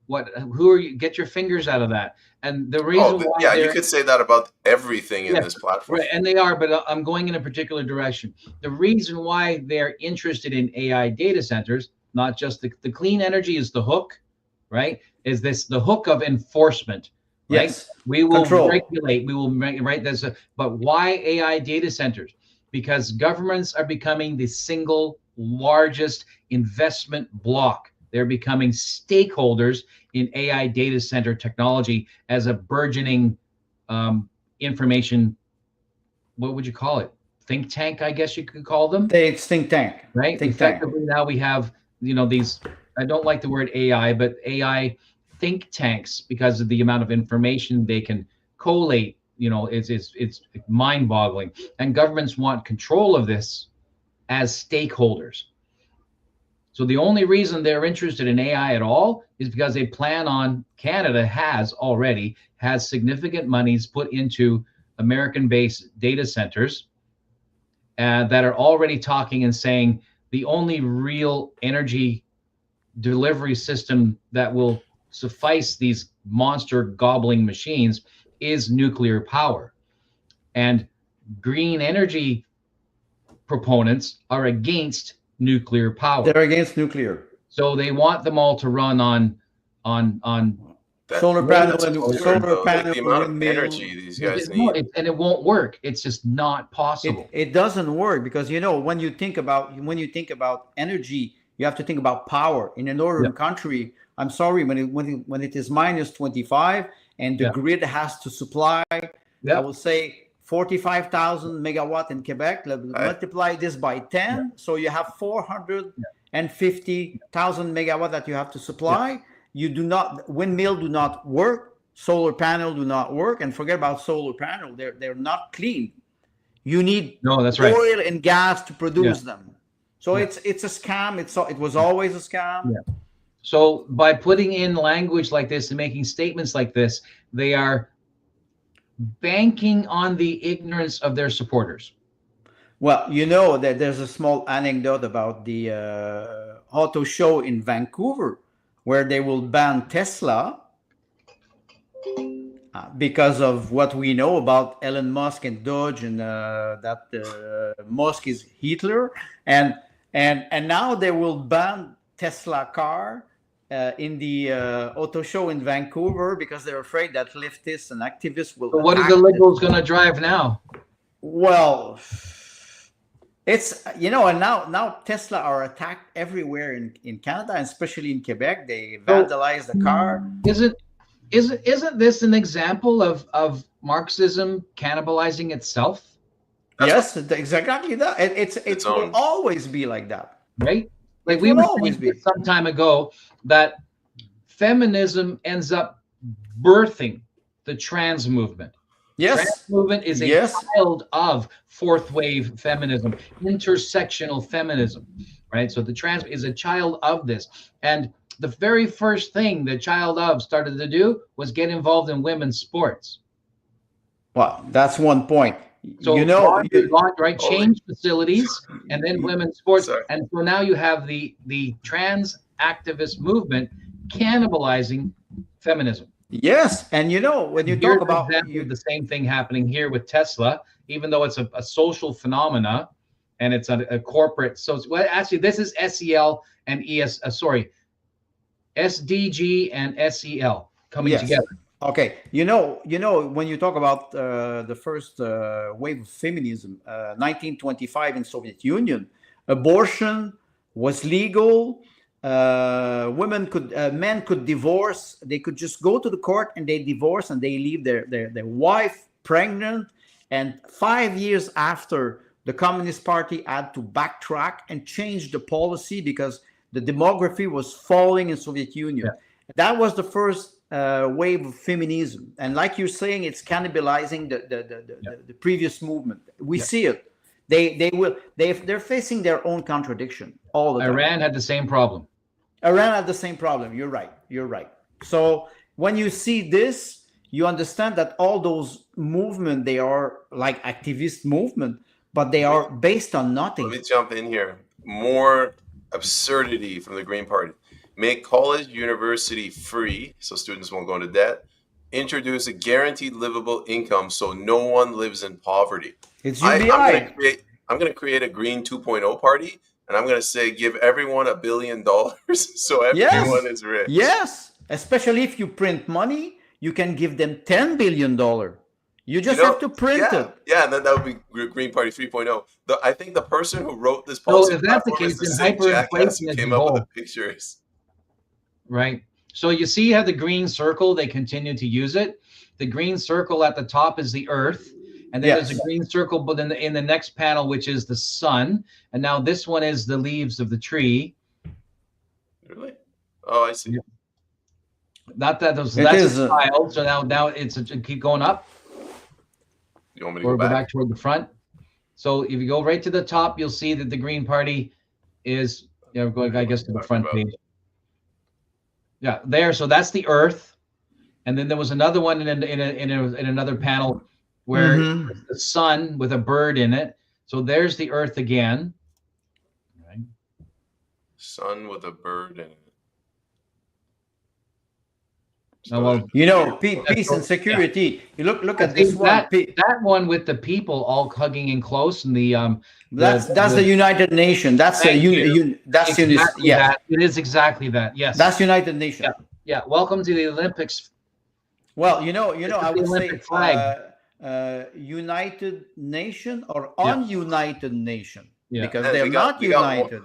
Who are you? Get your fingers out of that. And the reason why yeah, you they're- could say that about everything in this platform. right, and they are, but I'm going in a particular direction. The reason why they're interested in AI data centers, not just the clean energy is the hook, right? Is this the hook of enforcement, right? Yes. We will Control. regulate, we will right. But why AI data centers? Because governments are becoming the single largest investment block. They're becoming stakeholders in AI data center technology as a burgeoning information. What would you call it? Think tank, I guess you could call them. It's think tank. Right. Think tank. Effectively, now we have these. I don't like the word AI, but AI think tanks, because of the amount of information they can collate. It's mind-boggling, and governments want control of this as stakeholders. So the only reason they're interested in AI at all is because they plan on, Canada has significant monies put into American-based data centers that are already talking and saying the only real energy delivery system that will suffice these monster gobbling machines is nuclear power. And green energy proponents are against nuclear power. They're against nuclear. So they want them all to run on solar panel and the amount of energy these guys need. And it won't work. It's just not possible. It doesn't work, because when you think about energy, you have to think about power. In a northern country, I'm sorry, when it is minus 25 and the grid has to supply, I will say 45,000 megawatt in Quebec. Multiply this by 10, so you have 450,000 megawatt that you have to supply. Windmill do not work, solar panel do not work, and forget about solar panel. They're not clean. You need oil and gas to produce them. So it's a scam. It was always a scam. Yeah. So by putting in language like this and making statements like this, they are banking on the ignorance of their supporters. Well, that there's a small anecdote about the auto show in Vancouver, where they will ban Tesla because of what we know about Elon Musk and Doge, and that Musk is Hitler, and now they will ban Tesla car in the auto show in Vancouver, because they're afraid that leftists and activists will. So what are the liberals going to drive now? Well, it's and now Tesla are attacked everywhere in Canada, and especially in Quebec. They vandalize the car. Isn't this an example of Marxism cannibalizing itself? That's Yes, exactly that. its It will own. always be like that. Right? Like It we will were always saying be. some time ago that feminism ends up birthing the trans movement. Trans Yes, movement is a yes, child of fourth wave feminism, intersectional feminism, right? So the trans is a child of this. And the very first thing the child of started to do was get involved in women's sports. well, that's one point. You So know, right, Holy, change facilities and then women's sports. sorry. And so now you have the trans activist movement cannibalizing feminism. yes, and you know when you And talk here's an about example of the same thing happening here with Tesla, even though it's a social phenomena and it's a corporate. So, well, actually, this is SEL and SDG and SEL coming yes, together. okay, when you talk about the first wave of feminism, 1925 in Soviet Union, abortion was legal. Men could divorce. They could just go to the court and they divorce and they leave their wife pregnant. And 5 years after, the Communist Party had to backtrack and change the policy because the demography was falling in Soviet Union. Yeah. That was the first wave of feminism, and like you're saying, it's cannibalizing the previous movement. We see it. They're facing their own contradiction all the time. Iran had the same problem. Iran had the same problem. You're right. You're right. So when you see this, you understand that all those movements, they are like activist movement, but they are based on nothing. Let me jump in here. More absurdity from the Green Party. Make college, university free so students won't go into debt. Introduce a guaranteed livable income so no one lives in poverty. It's I'm UBI. going to create a Green 2.0 party, and I'm going to say give everyone $1 billion so everyone is rich. Yes, especially if you print money, you can give them $10 billion. You just have to print it. Yeah, and then that would be Green Party 3.0. I think the person who wrote this So policy if that's the platform case, is the then same jackass hyperinflation who is came the up with goal. the pictures. Right. So you see how the green circle, they continue to use it. The green circle at the top is the earth. And then there's a green circle, but in the next panel, which is the sun. And now this one is the leaves of the tree. Really? Oh, I see. Not that those, that's a child. So now it's keep going up. You want me to or go back? toward the front. So if you go right to the top, you'll see that the Green Party is, going, I guess, to the front page. Yeah, there. So that's the Earth, and then there was another one in another panel where it's the sun with a bird in it. So there's the Earth again. Right. Sun with a bird in it. So well, peace and security. Yeah. You look at this one. That one with the people all hugging in close, and that's the United Nations. That's that's exactly that. It is exactly that. Yes, that's United Nations. Yeah. Welcome to the Olympics. Well, I would say United Nation or ununited nation because they're not united.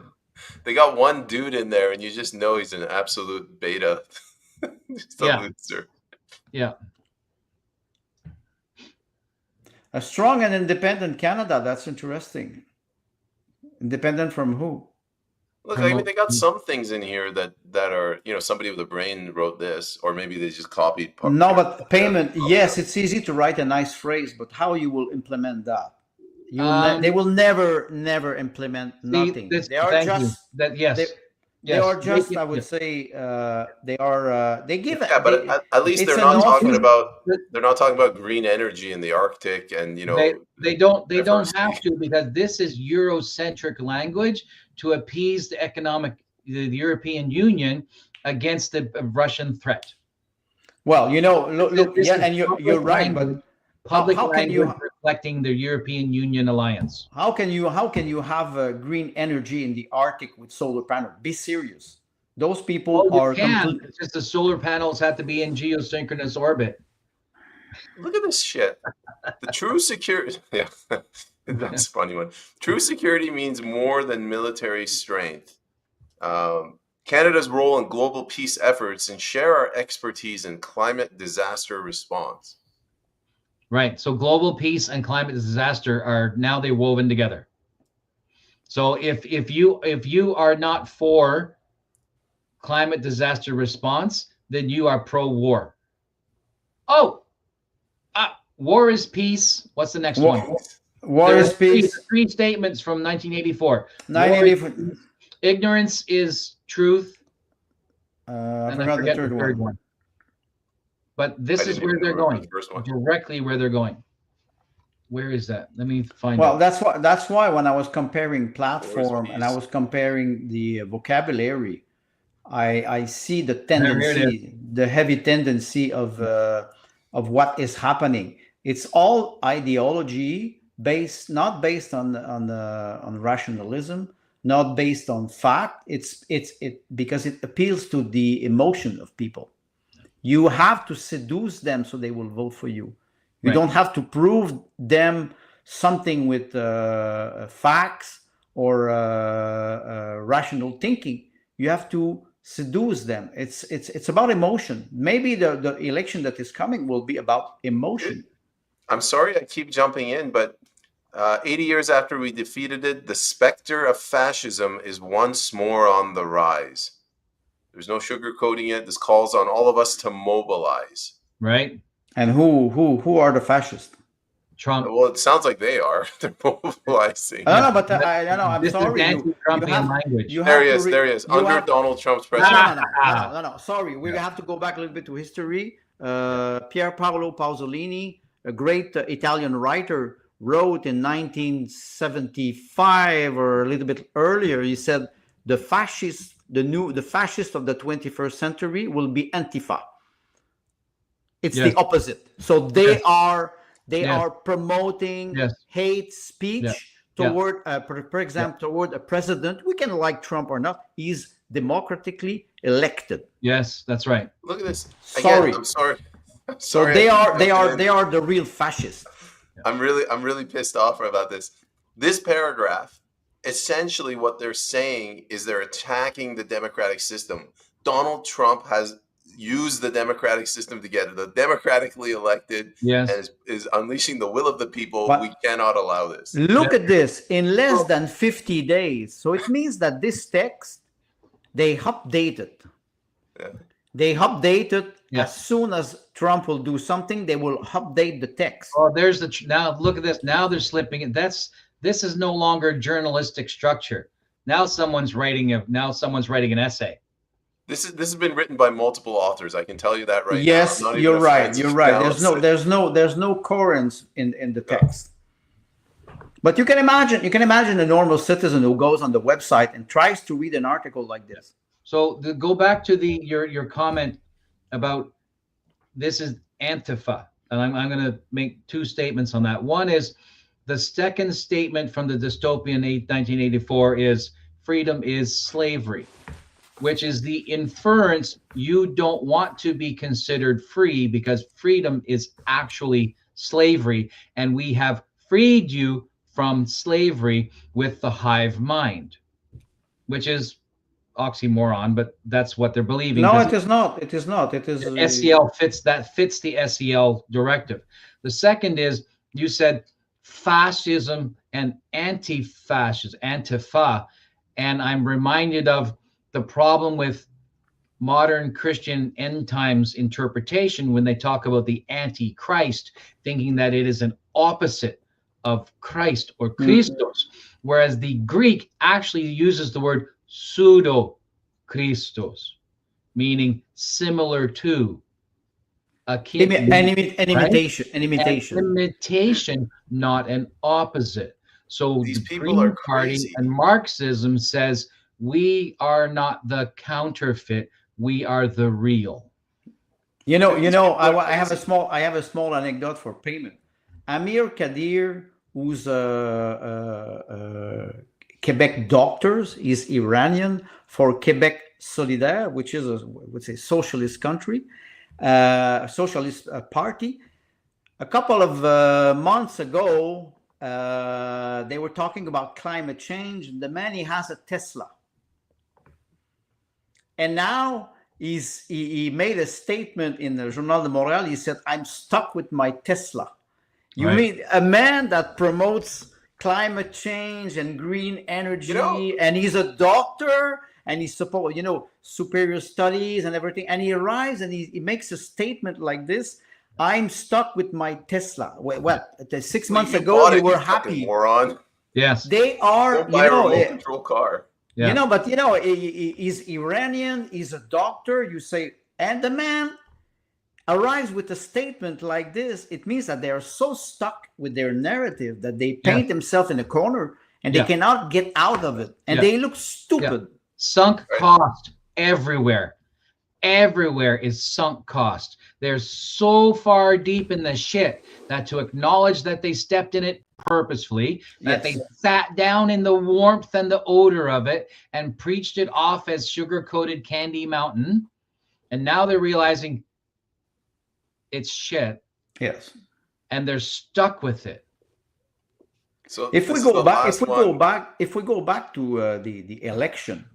They got one dude in there, and you just know he's an absolute beta. Just a loser. Yeah. A strong and independent Canada. That's interesting. Independent from who? Look, I mean, they got some things in here that are, somebody with a brain wrote this, or maybe they just copied. No, but payment. Yes, it's easy to write a nice phrase, but how you will implement that? They will never implement nothing. They are just that. Yes. They are just, I would say, they give. Yeah, but at least they're not talking about green energy in the Arctic, and they don't have to, because this is Eurocentric language to appease the European Union against the Russian threat. Well, look, and you're right, but public language reflecting the European Union alliance. How can you have green energy in the Arctic with solar panels? Be serious. Those people are. It's just the solar panels have to be in geosynchronous orbit. Look at this shit. The true security. Yeah, that's a funny one. True security means more than military strength. Canada's role in global peace efforts and share our expertise in climate disaster response. Right. So global peace and climate disaster are now they woven together. So if you are not for climate disaster response, then you are pro-war. Oh, war is peace. What's the next one? War is peace. Three statements from 1984. 1984. Ignorance is truth. I forgot the third one. But this is where they're going. Directly where they're going. Where is that? Let me find out. Well, that's why when I was comparing platform and I was comparing the vocabulary, I see the tendency, the heavy tendency of what is happening. It's all ideology based, not based on rationalism, not based on fact. It's because it appeals to the emotion of people. You have to seduce them so they will vote for you. You don't have to prove them something with facts or rational thinking. You have to seduce them. It's about emotion. Maybe the election that is coming will be about emotion. I'm sorry I keep jumping in, but 80 years after we defeated it, the specter of fascism is once more on the rise. There's no sugarcoating it. This calls on all of us to mobilize. Right. And who are the fascists? Trump. Well, it sounds like they are. They're mobilizing. I don't know, but I don't know. I'm sorry. There he is. Under Donald Trump's presidency. No. Sorry. We have to go back a little bit to history. Pier Paolo Pasolini, a great Italian writer, wrote in 1975 or a little bit earlier. He said the fascists of the 21st century will be Antifa. It's the opposite. So they are promoting hate speech toward, for example, toward a president. We can like Trump or not. He's democratically elected. Yes, that's right. Look at this. Sorry. I'm sorry. So they are the real fascists. I'm really pissed off about this. This paragraph, essentially what they're saying is they're attacking the democratic system. Donald Trump has used the democratic system to get the democratically elected and is unleashing the will of the people. But we cannot allow this. Look at this. In less than 50 days. So it means that this text, they updated. They updated as soon as Trump will do something, they will update the text. Oh, there's now look at this. Now they're slipping it. This is no longer journalistic structure. Now someone's writing an essay. This has been written by multiple authors. I can tell you that right now. Yes, you're right. You're right. There's no coherence in the text. But you can imagine a normal citizen who goes on the website and tries to read an article like this. So go back to your comment about this is Antifa, and I'm going to make two statements on that. One is the second statement from the dystopian 1984 is freedom is slavery, which is the inference you don't want to be considered free because freedom is actually slavery, and we have freed you from slavery with the hive mind, which is oxymoron, but that's what they're believing. No, it is not. It is not. It is SEL fits the SEL directive. The second is you said fascism and anti-fascism, Antifa, and I'm reminded of the problem with modern Christian end times interpretation when they talk about the Antichrist, thinking that it is an opposite of Christ or Christos, whereas the Greek actually uses the word pseudo Christos, meaning similar to, akin, an imitation, an imitation, not an opposite. So these the people Green are crazy. Party and Marxism says we are not the counterfeit, we are the real. I have a small anecdote for payment. Amir Kadir, who's Quebec Doctors, is Iranian for Quebec Solidaire, which is a socialist country, socialist party. A couple of months ago, they were talking about climate change. The man, he has a Tesla. and now he made a statement in the Journal de Montréal. He said, "I'm stuck with my Tesla." You Right. mean a man that promotes climate change and green energy, and he's a doctor, and he's supposed, superior studies and everything, and he arrives and he makes a statement like this: "I'm stuck with my Tesla." Well, 6 months ago you were happy. Moron. Yes. They are, Don't buy a remote control car. Yeah. but he's Iranian, he's a doctor. You say, and the man arrives with a statement like this. It means that they are so stuck with their narrative that they paint themselves in a corner and they cannot get out of it, and they look stupid. Sunk cost everywhere. Everywhere is sunk cost. They're so far deep in the shit that to acknowledge that they stepped in it purposefully, that they sat down in the warmth and the odor of it and preached it off as sugar-coated candy mountain, and now they're realizing it's shit. Yes. And they're stuck with it. So if we go back to the election,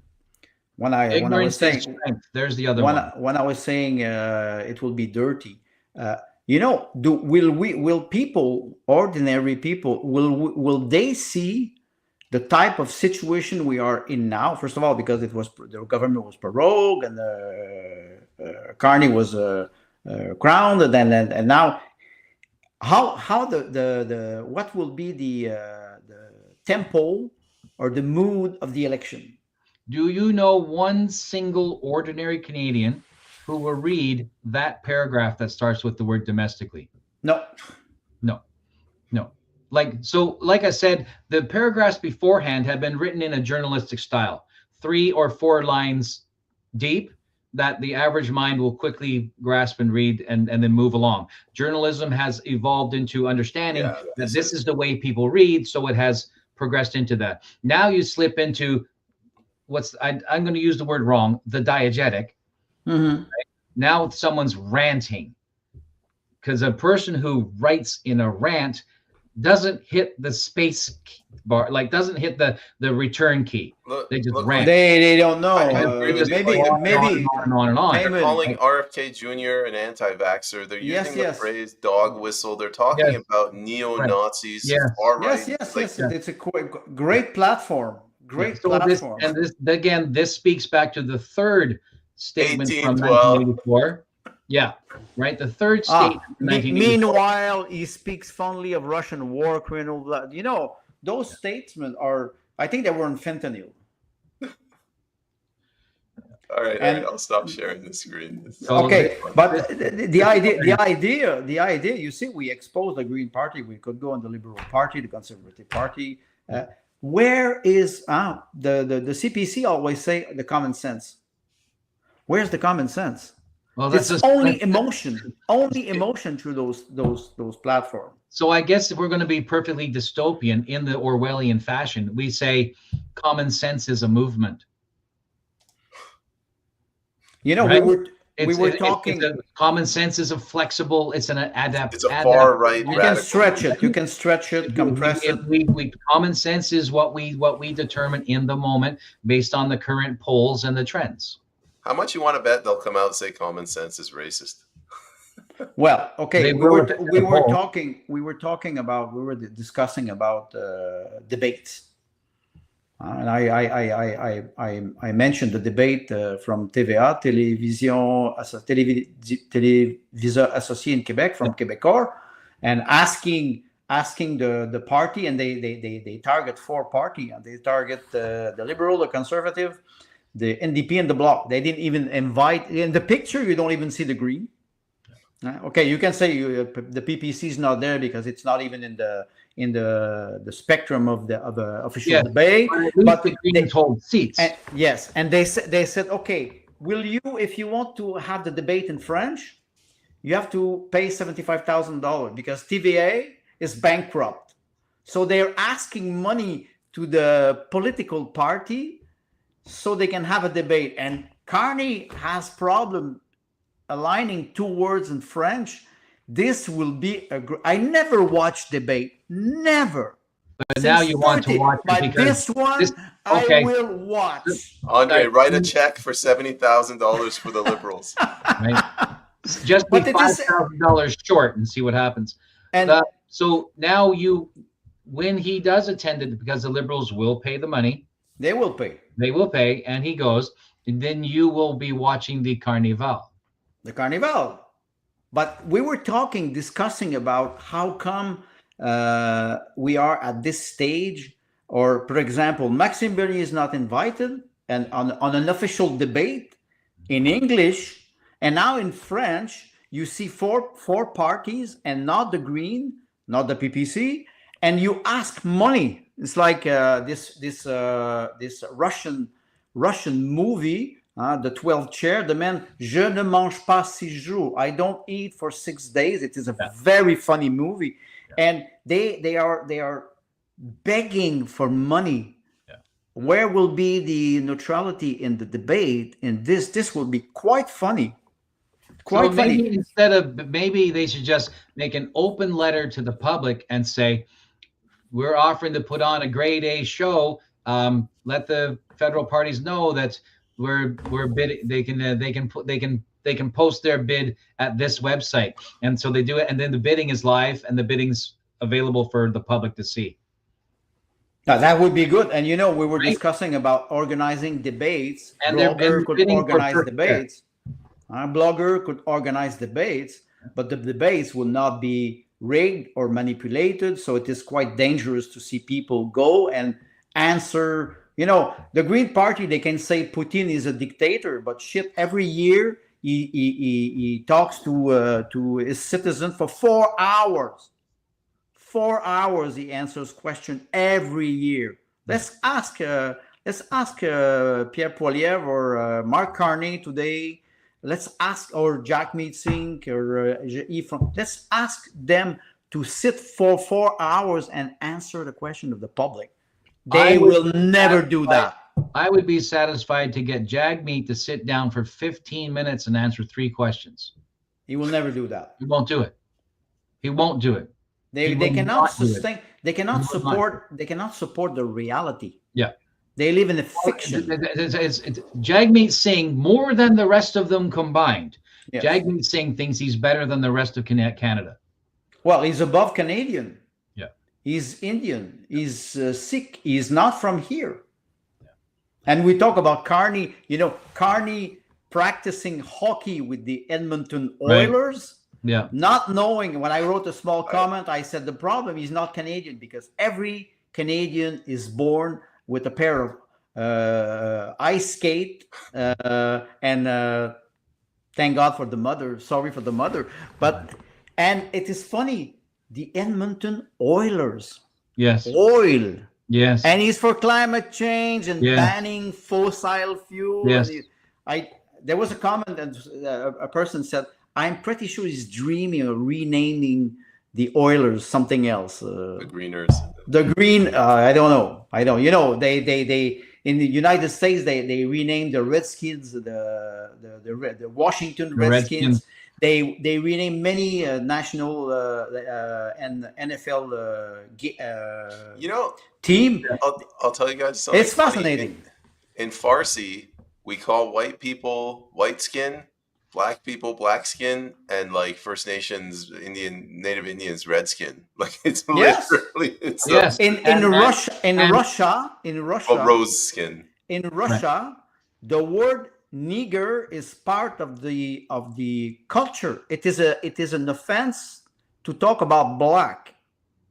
when I was saying strength, there's the other one. When I was saying it will be dirty, will people, ordinary people, will they see the type of situation we are in now? First of all, because the government was prorogued and Carney was crowned, and now how the what will be the tempo or the mood of the election? Do you know one single ordinary Canadian who will read that paragraph that starts with the word domestically? No. Like I said, the paragraphs beforehand have been written in a journalistic style, 3 or 4 lines deep, that the average mind will quickly grasp and read and then move along. Journalism has evolved into understanding that this is the way people read, so it has progressed into that. Now you slip into I'm going to use the word wrong, the diegetic. Mm-hmm. Right? Now someone's ranting, because a person who writes in a rant doesn't hit the space bar, doesn't hit the return key. They just rant. They don't know. Maybe on and on. They're calling RFK Jr. an anti-vaxxer. They're using the phrase dog whistle. They're talking about neo-Nazis. Far right. Yes. It's a great platform. Great platform. This speaks back to the third statement from 1984. Yeah, right. The third statement. Meanwhile, he speaks fondly of Russian war criminals. Those statements are. I think they were on fentanyl. All right, I'll stop sharing the screen. Okay, but the idea. You see, we exposed the Green Party. We could go on the Liberal Party, the Conservative Party. Where is the CPC always say the common sense? Where's the common sense? Well, it's only emotion through those platforms. So I guess if we're going to be perfectly dystopian in the Orwellian fashion, we say common sense is a movement. Right? we were talking. Common sense is a flexible. It's an It's a far right. You can stretch it. You can stretch it. Compress it. Common sense is what we determine in the moment based on the current polls and the trends. How much you want to bet they'll come out and say common sense is racist? Well, okay. We were discussing about debates. And I mentioned the debate from TVA, Téléviseurs Associés in Québec, from Québécois, and asking the party, and they target 4 parties. They target the Liberal, the Conservative, the NDP, and the Bloc. They didn't even invite. In the picture, you don't even see the Green. Okay, you can say the PPC is not there because it's not even in the spectrum of the official debate. But the Greens hold seats. And they said, okay, if you want to have the debate in French, you have to pay $75,000 because TVA is bankrupt. So they're asking money to the political party so they can have a debate. And Carney has problem aligning 2 words in French. This will be I never watched debate. Never. but now you want to 6:30. watch it But because this one, this. I Okay, will watch. Andre, Right. write a check for $70,000 for the Liberals. right? Just be But it is, $5,000 short and see what happens. and So now when he does attend it, because the Liberals will pay the money, they will pay they will pay, and he goes, and then you will be watching the Carnival. the Carnival. But we were discussing about how come we are at this stage, or for example, Maxime Bernier is not invited, and on an official debate in English, and now in French, you see four parties, and not the Green, not the PPC, and you ask money. It's like this Russian movie. The 12th chair, the man, je ne mange pas 6 jours. I don't eat for 6 days. It is a very funny movie. And they are begging for money. Yeah. Where will be the neutrality in the debate? In this will be quite funny. Quite so funny. Maybe they should just make an open letter to the public and say, we're offering to put on a grade A show. Let the federal parties know that we're bidding. They can post their bid at this website, and so they do it, and then the bidding is live and the bidding's available for the public to see. Now, that would be good. And we were Right. discussing about organizing debates. And Blogger could bidding for organize first debates. Blogger could organize debates, but the debates will not be rigged or manipulated. So it is quite dangerous to see people go and answer. The Green Party, they can say Putin is a dictator, but shit, every year he talks to his citizens for 4 hours. 4 hours he answers questions every year. Let's ask Pierre Poilievre or Mark Carney today. Let's ask, or Jack Meeting or let's ask them to sit for 4 hours and answer the question of the public. They will never do that. I would be satisfied to get Jagmeet to sit down for 15 minutes and answer 3 questions. He will never do that. He won't do it. He won't do it. They cannot sustain. They cannot support. They cannot support the reality. Yeah. They live in a fiction. It's Jagmeet Singh, more than the rest of them combined. Yes. Jagmeet Singh thinks he's better than the rest of Canada. Well, he's above Canadian. Yeah. He's Indian. He's Sikh. He's not from here. Yeah. And we talk about Carney. Carney practicing hockey with the Edmonton Oilers. Right. Yeah. Not knowing, when I wrote a small comment, I said the problem is not Canadian, because every Canadian is born with a pair of ice skate and thank God for the mother. Sorry for the mother. And it is funny, the Edmonton Oilers. Yes. Oil. Yes. And he's for climate change and banning fossil fuel. Yes. There was a comment and a person said, I'm pretty sure he's dreaming of renaming the Oilers something else. The Greeners. The Green. I don't know. They in the United States they renamed the Redskins the Washington Redskins. They renamed many national and NFL team. I'll tell you guys something. It's fascinating. In Farsi, we call white people white skin, black people black skin, and like First Nations, Native Indians red skin. Like it's literally in Russia rose skin. In Russia, the word nigger is part of the culture. It is an offense to talk about black.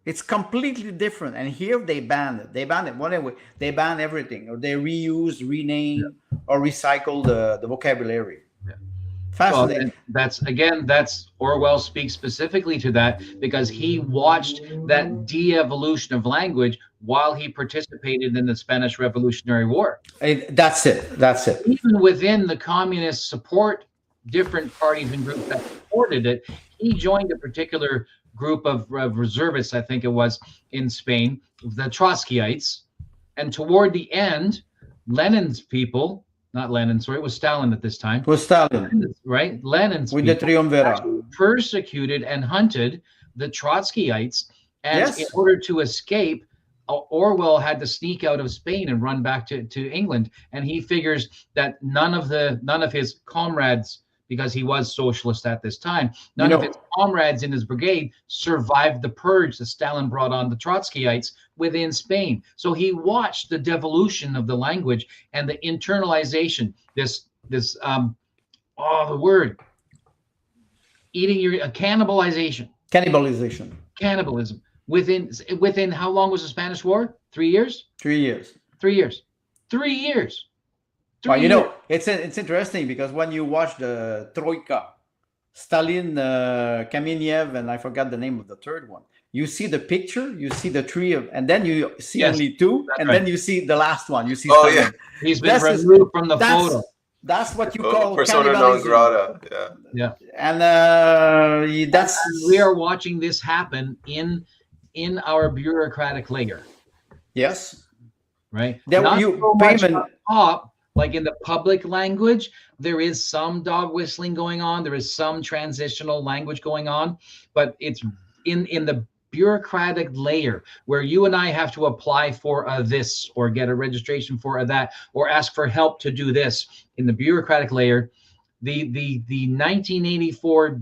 It's completely different. And here they ban it. They ban it. Whatever. They ban everything, or they reuse, rename, or recycle the vocabulary. Yeah. Fascinating. Well, that's Orwell speaks specifically to that, because he watched that de-evolution of language while he participated in the Spanish Revolutionary War. That's it. Even within the communist support, different parties and groups that supported it, he joined a particular group of reservists, I think it was, in Spain, the Trotskyites. And toward the end, Lenin's people, not Lenin, sorry, it was Stalin at this time. It was Stalin. Right? Lenin's with the Triumvirat. Persecuted and hunted the Trotskyites. And in order to escape, Orwell had to sneak out of Spain and run back to England, and he figures that none of his comrades, because he was socialist at this time, none of his comrades in his brigade survived the purge that Stalin brought on the Trotskyites within Spain. So he watched the devolution of the language and the internalization, the word, eating your cannibalization. Cannibalism. Within how long was the Spanish War? 3 years? 3 years. 3 years. 3 years. Well, you know, it's interesting because when you watch the Troika, Stalin, Kamenev, and I forgot the name of the third one, you see the picture, you see the three of, and then you see only two, and then you see the last one. You see Stalin. Yeah. He's been removed from the photo. That's what you call persona non grata. Yeah. And that's we are watching this happen in our bureaucratic layer. Yes. Right. There Not you so much payment. up top, like in the public language, there is some dog whistling going on. There is some transitional language going on, but it's in the bureaucratic layer where you and I have to apply for a this or get a registration for a that or ask for help to do this. In the bureaucratic layer, the 1984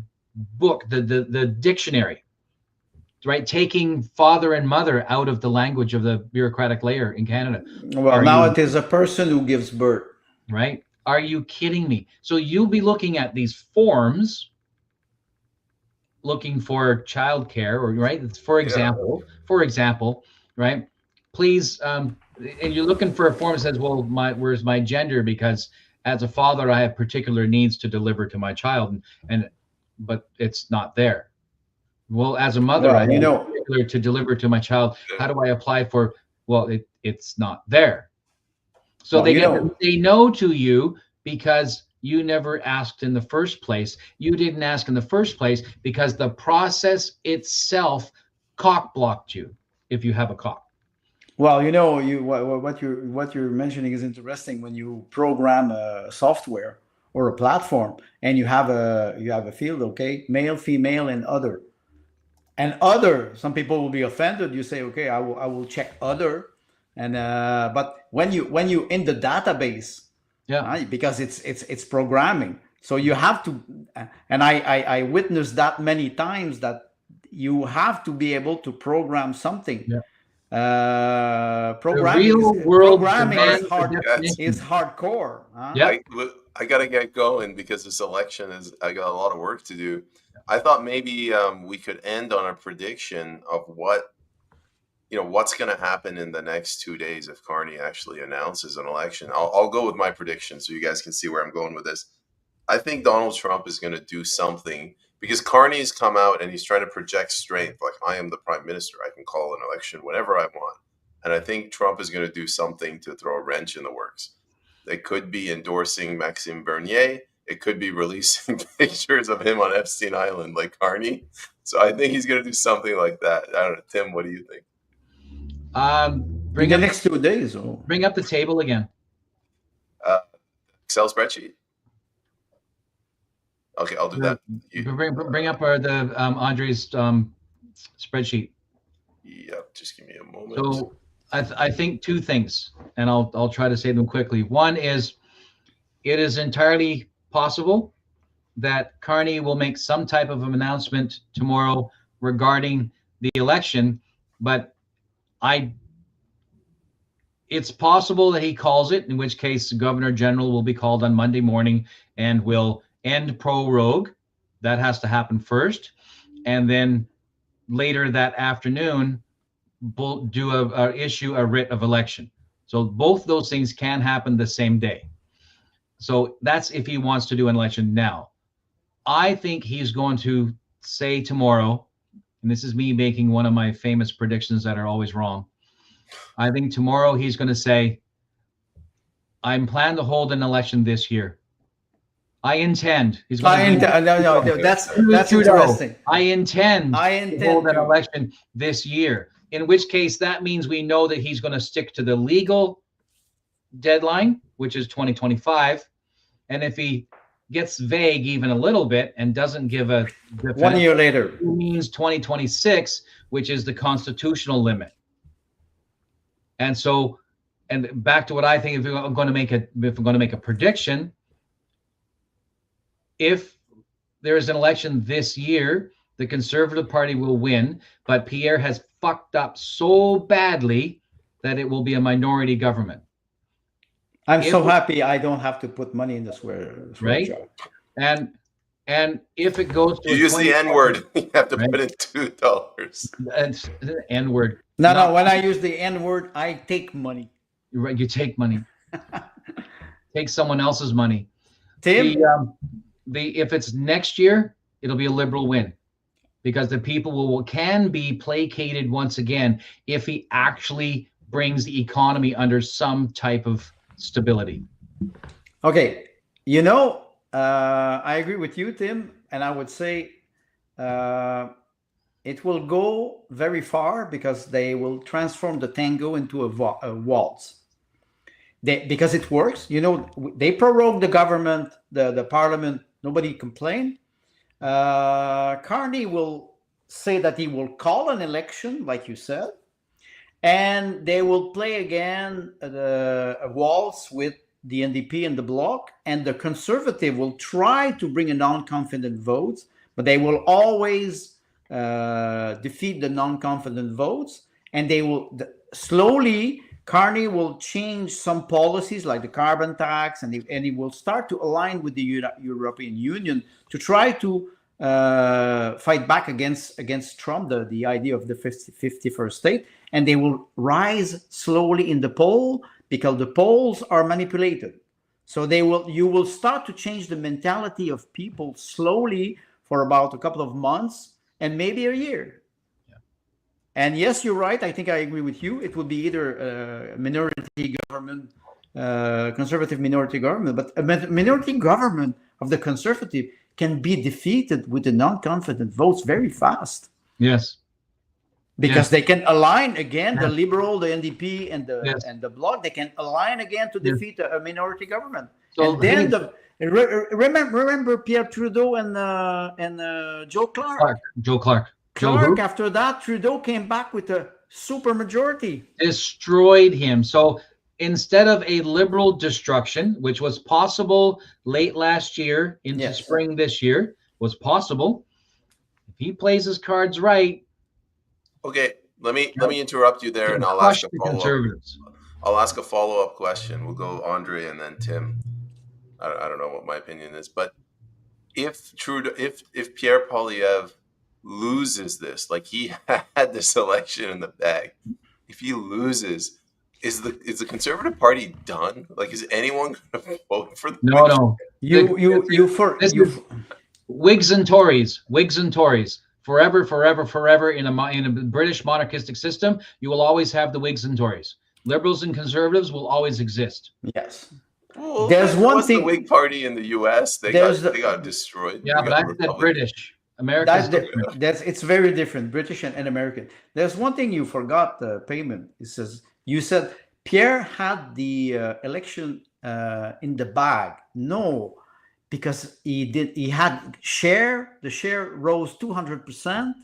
book, the dictionary, right, taking father and mother out of the language of the bureaucratic layer in Canada. Well, now it is a person who gives birth. Right? Are you kidding me? So you'll be looking at these forms, looking for childcare, or right? For example, right? Please, and you're looking for a form that says, "Well, where's my gender?" Because as a father, I have particular needs to deliver to my child, but it's not there. Well, as a mother, I have particular to deliver to my child. How do I apply for? Well, it's not there. So they get to say no to you because you never asked in the first place. You didn't ask in the first place because the process itself cock blocked you. If you have a cock. Well, you know, what you're mentioning is interesting. When you program a software or a platform, and you have a field, okay, male, female, and other. And other, some people will be offended. You say, okay, I will check other, and but when you in the database, because it's programming, so you have to, and I witnessed that many times, that you have to be able to program something. Programming is hardcore. I gotta get going because this election I got a lot of work to do. I thought maybe we could end on a prediction of what's going to happen in the next 2 days if Carney actually announces an election. I'll go with my prediction so you guys can see where I'm going with this. I think Donald Trump is going to do something because Carney's come out and he's trying to project strength. Like, I am the prime minister. I can call an election whenever I want. And I think Trump is going to do something to throw a wrench in the works. It could be endorsing Maxime Bernier. It could be releasing pictures of him on Epstein Island like Carney. So I think he's going to do something like that. I don't know. Tim, what do you think? Bring the next 2 days. Bring up the table again. Excel spreadsheet. Okay, I'll do that. Bring up the Andre's spreadsheet. Yep, just give me a moment. So I think two things, and I'll try to say them quickly. One is, it is entirely possible that Carney will make some type of an announcement tomorrow regarding the election, but it's possible that he calls it, in which case the Governor General will be called on Monday morning and will end prorogue. That has to happen first, and then later that afternoon issue a writ of election. So both those things can happen the same day. So that's if he wants to do an election now. I think he's going to say tomorrow, and this is me making one of my famous predictions that are always wrong. I think tomorrow he's going to say, I'm planning to hold an election this year. I intend. He's going no, that's interesting. I intend to hold an election this year. In which case, that means we know that he's going to stick to the legal deadline, which is 2025. And if he gets vague even a little bit and doesn't give a 1 year later, it means 2026, which is the constitutional limit. And so, and back to what I think, if I'm going to make a prediction, if there is an election this year, the Conservative Party will win, but Pierre has fucked up so badly that it will be a minority government. I'm so happy I don't have to put money in the swear right? jar. And if it goes to you use the N word, you have to put in $2. It's the N word. No, when I use the N word, I take money. You take money. Take someone else's money. Tim? If it's next year, it'll be a Liberal win, because the people can be placated once again if he actually brings the economy under some type of stability. Okay, I agree with you, Tim, and I would say it will go very far because they will transform the tango into a waltz. Because it works. They prorogue the government, the parliament, nobody complained. Carney will say that he will call an election, like you said, and they will play again a waltz with the NDP and the Bloc, and the Conservative will try to bring a non-confident votes, but they will always defeat the non-confident votes, and they will slowly. Carney will change some policies like the carbon tax, and he will start to align with the European Union to try to fight back against Trump, the idea of the 51st state, and they will rise slowly in the poll because the polls are manipulated. So you will start to change the mentality of people slowly for about a couple of months and maybe a year. And yes, you're right. I think I agree with you. It would be either a minority government, conservative minority government, but a minority government of the conservative can be defeated with the non-confident votes very fast. Yes. Because they can align again, the Liberal, the NDP, and the Bloc. They can align again to defeat a minority government. So and then remember Pierre Trudeau and Joe Clark. Joe Clark. After that, Trudeau came back with a super majority. Destroyed him. So instead of a Liberal destruction, which was possible late last year into spring this year, was possible. If he plays his cards right. Okay, let me interrupt you there, and I'll ask a follow-up. I'll ask a follow-up question. We'll go Andre and then Tim. I don't know what my opinion is, but if Pierre Poilievre loses this, like he had this election in the bag, if he loses, is the Conservative Party done? Like, is anyone going to vote for the No. Whigs and Tories. Forever in a British monarchistic system, you will always have the Whigs and Tories. Liberals and conservatives will always exist. Yes. Well, there's one thing. The Whig Party in the U.S. They got destroyed. Yeah, but I said British. American. It's very different, British and American. There's one thing you forgot, Payment. You said Pierre had the election in the bag. No, because he had share. The share rose 200%,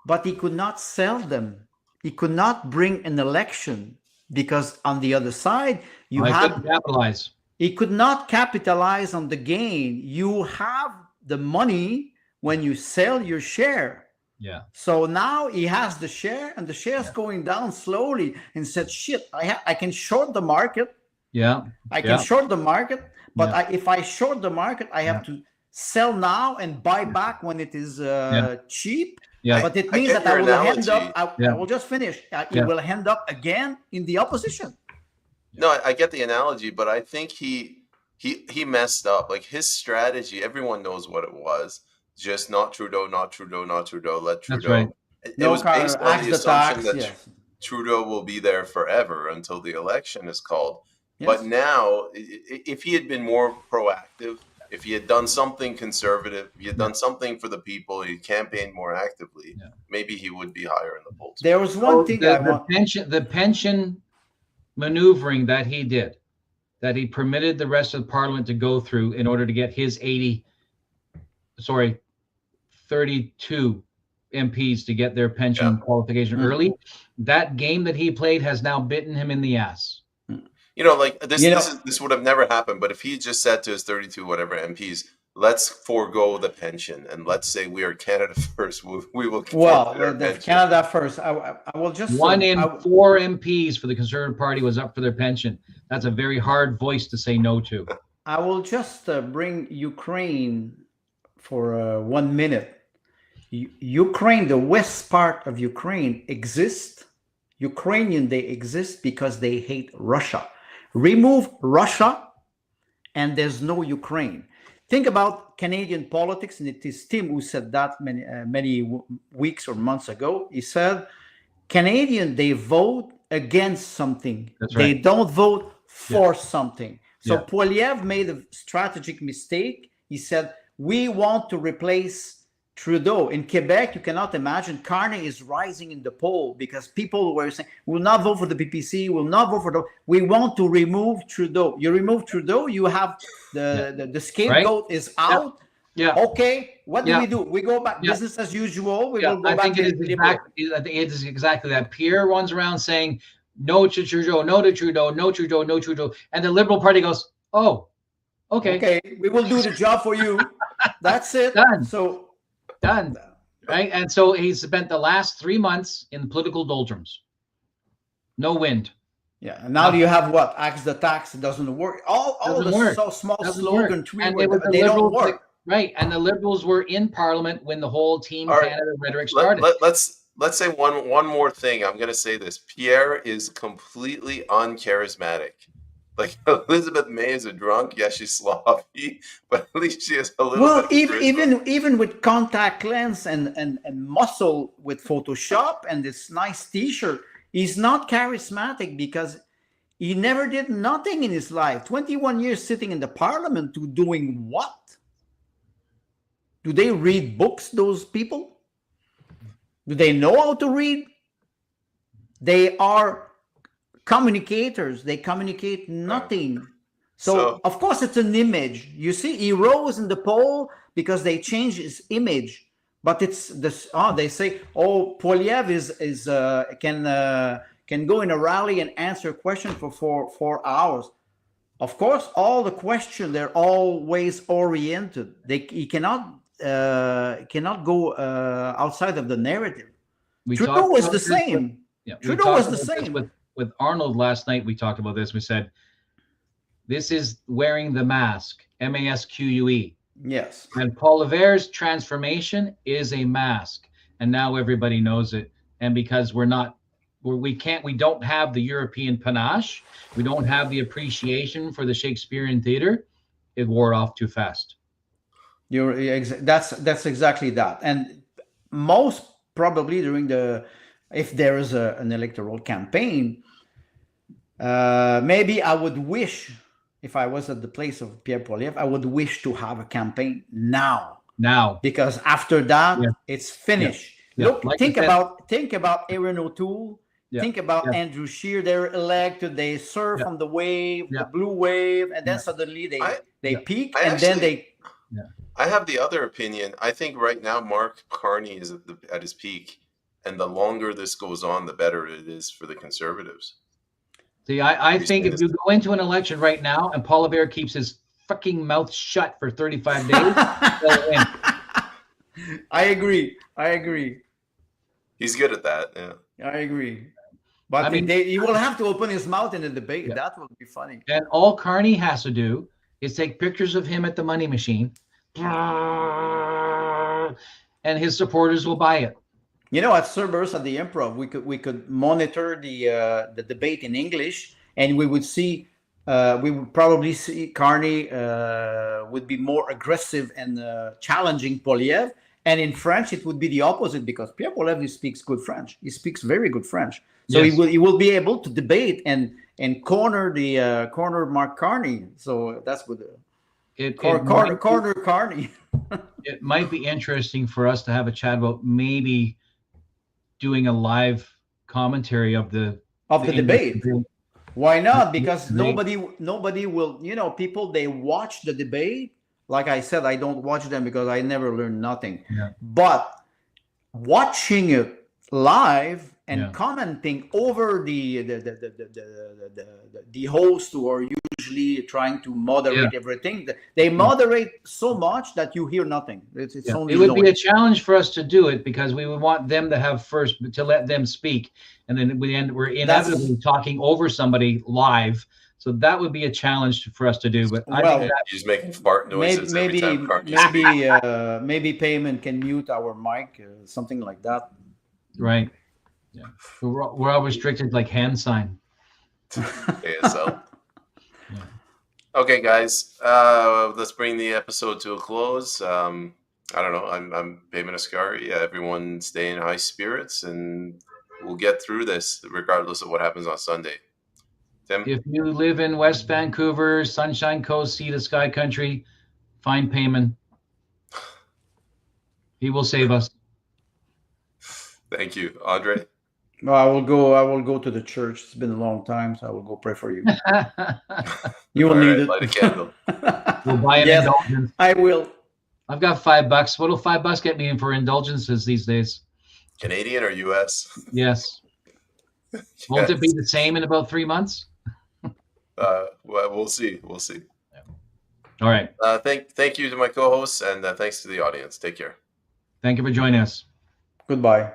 but he could not sell them. He could not bring an election because on the other side couldn't capitalize. He could not capitalize on the gain. You have the money when you sell your share. Yeah. So now he has the share, and the share is going down slowly, and said, "Shit, I can short the market. Yeah. I can short the market, but if I short the market, I have to sell now and buy back when it is cheap." Yeah. But it means that I will end up. I will just finish. It will end up again in the opposition. No, I get the analogy, but I think he messed up. Like his strategy, everyone knows what it was. Just not Trudeau, let Trudeau. That's right. It was based on the assumption that Trudeau will be there forever until the election is called. Yes. But now, if he had been more proactive, if he had done something conservative, if he had done something for the people, he campaigned more actively, maybe he would be higher in the polls. There was one thing the pension maneuvering that he did, that he permitted the rest of the parliament to go through in order to get his 32 MPs to get their pension qualification early. That game that he played has now bitten him in the ass. You know, like this would have never happened. But if he just said to his 32 whatever MPs, let's forego the pension and let's say we are Canada first. We will. Well, Canada first. I will just. One in 4 MPs for the Conservative Party was up for their pension. That's a very hard voice to say no to. I will just bring Ukraine for 1 minute. Ukraine, the west part of Ukraine exists. Ukrainian, they exist because they hate Russia. Remove Russia and there's no Ukraine. Think about Canadian politics, and it is Tim who said that many weeks or months ago. He said, Canadian, they vote against something. That's They right. don't vote for something. So Yeah. Poilievre made a strategic mistake. He said, we want to replace Trudeau. In Quebec, you cannot imagine, Carney is rising in the poll because people were saying, we'll not vote for the PPC, we'll not vote for the, we want to remove Trudeau. You remove Trudeau, you have the scapegoat is out. Yeah. Okay, what do? We go back business as usual. We will go I back think it is exactly that. Pierre runs around saying no to Trudeau, no to Trudeau, no Trudeau, no Trudeau, and the Liberal Party goes, "Oh, okay, we will do the job for you." That's it. Done. So done, right? And so he's spent the last 3 months in political doldrums. No wind. Yeah, and now you have what? Axe the tax. It doesn't work. All the work. so small Doesn't slogan work. three And words, they don't work. Right, and the Liberals were in Parliament when the whole Team Canada rhetoric started. Let's say one more thing. I'm going to say this. Pierre is completely uncharismatic. Like Elizabeth May is a drunk. Yeah, she's sloppy, but at least she has a little. Well, bit of even with contact lens and muscle with Photoshop and this nice T-shirt, he's not charismatic because he never did nothing in his life. 21 years sitting in the Parliament to doing what? Do they read books, those people? Do they know how to read? They are communicators. They communicate nothing. So of course, it's an image. You see, he rose in the poll because they changed his image. But it's this. Oh, they say, oh, Poilievre can go in a rally and answer a question for four hours. Of course, all the questions, they're always oriented. He cannot go outside of the narrative. Trudeau was the same. Trudeau was the same. With Arnold last night, we talked about this. We said, this is wearing the mask, MASQUE. Yes. And Poilievre's transformation is a mask. And now everybody knows it. And because we don't have the European panache, we don't have the appreciation for the Shakespearean theater, it wore off too fast. That's exactly that. And most probably if there is an electoral campaign, maybe I would wish, if I was at the place of Pierre Poilievre, I would wish to have a campaign now. Because after that, it's finished. Look, like think about Erin O'Toole. Think about Andrew Scheer. They're elected. They surf on the wave, the blue wave, and then suddenly they peak, and then they. I have the other opinion. I think right now Mark Carney is at his peak, and the longer this goes on, the better it is for the Conservatives. See, I think if you go into an election right now and Poilievre keeps his fucking mouth shut for 35 days, they'll win. I agree. He's good at that. Yeah, I agree. But he will have to open his mouth in a debate. Yeah. That will be funny. And all Carney has to do is take pictures of him at the money machine, and his supporters will buy it. You know, at Cerberus at the Improv, we could monitor the debate in English, and we would see we would probably see Carney would be more aggressive and challenging Poilievre, and in French it would be the opposite because Pierre Poilievre speaks good French. He speaks very good French, so he will be able to debate and corner Mark Carney. So that's what corner Carney. It might be interesting for us to have a chat about maybe doing a live commentary of the debate. Why not? Because nobody will, people, they watch the debate. Like I said, I don't watch them because I never learn nothing. Yeah. But watching it live and Yeah. commenting over the host who are usually trying to moderate everything. They moderate so much that you hear nothing. It's only It would be a noise. challenge for us to do it because we would want them to have first to let them speak, and then we're inevitably talking over somebody live. So that would be a challenge for us to do. But I think that You're just making fart noises every time Carney's maybe Payment can mute our mic, something like that. right. Yeah, we're all restricted like hand sign. ASL. Yeah. Okay, guys, let's bring the episode to a close. I don't know. I'm Payment Ascari. Everyone stay in high spirits, and we'll get through this regardless of what happens on Sunday. Tim? If you live in West Vancouver, Sunshine Coast, Sea to Sky Country, find Payman. He will save us. Thank you, Andre. Well, I will go to the church. It's been a long time, so I will go pray for you. You will need it. Light a candle. We'll buy an indulgence. I will. I've got $5. What'll $5 get me for indulgences these days? Canadian or US? Yes. Won't it be the same in about 3 months? Well, we'll see. We'll see. All right. Thank you to my co-hosts, and thanks to the audience. Take care. Thank you for joining us. Goodbye.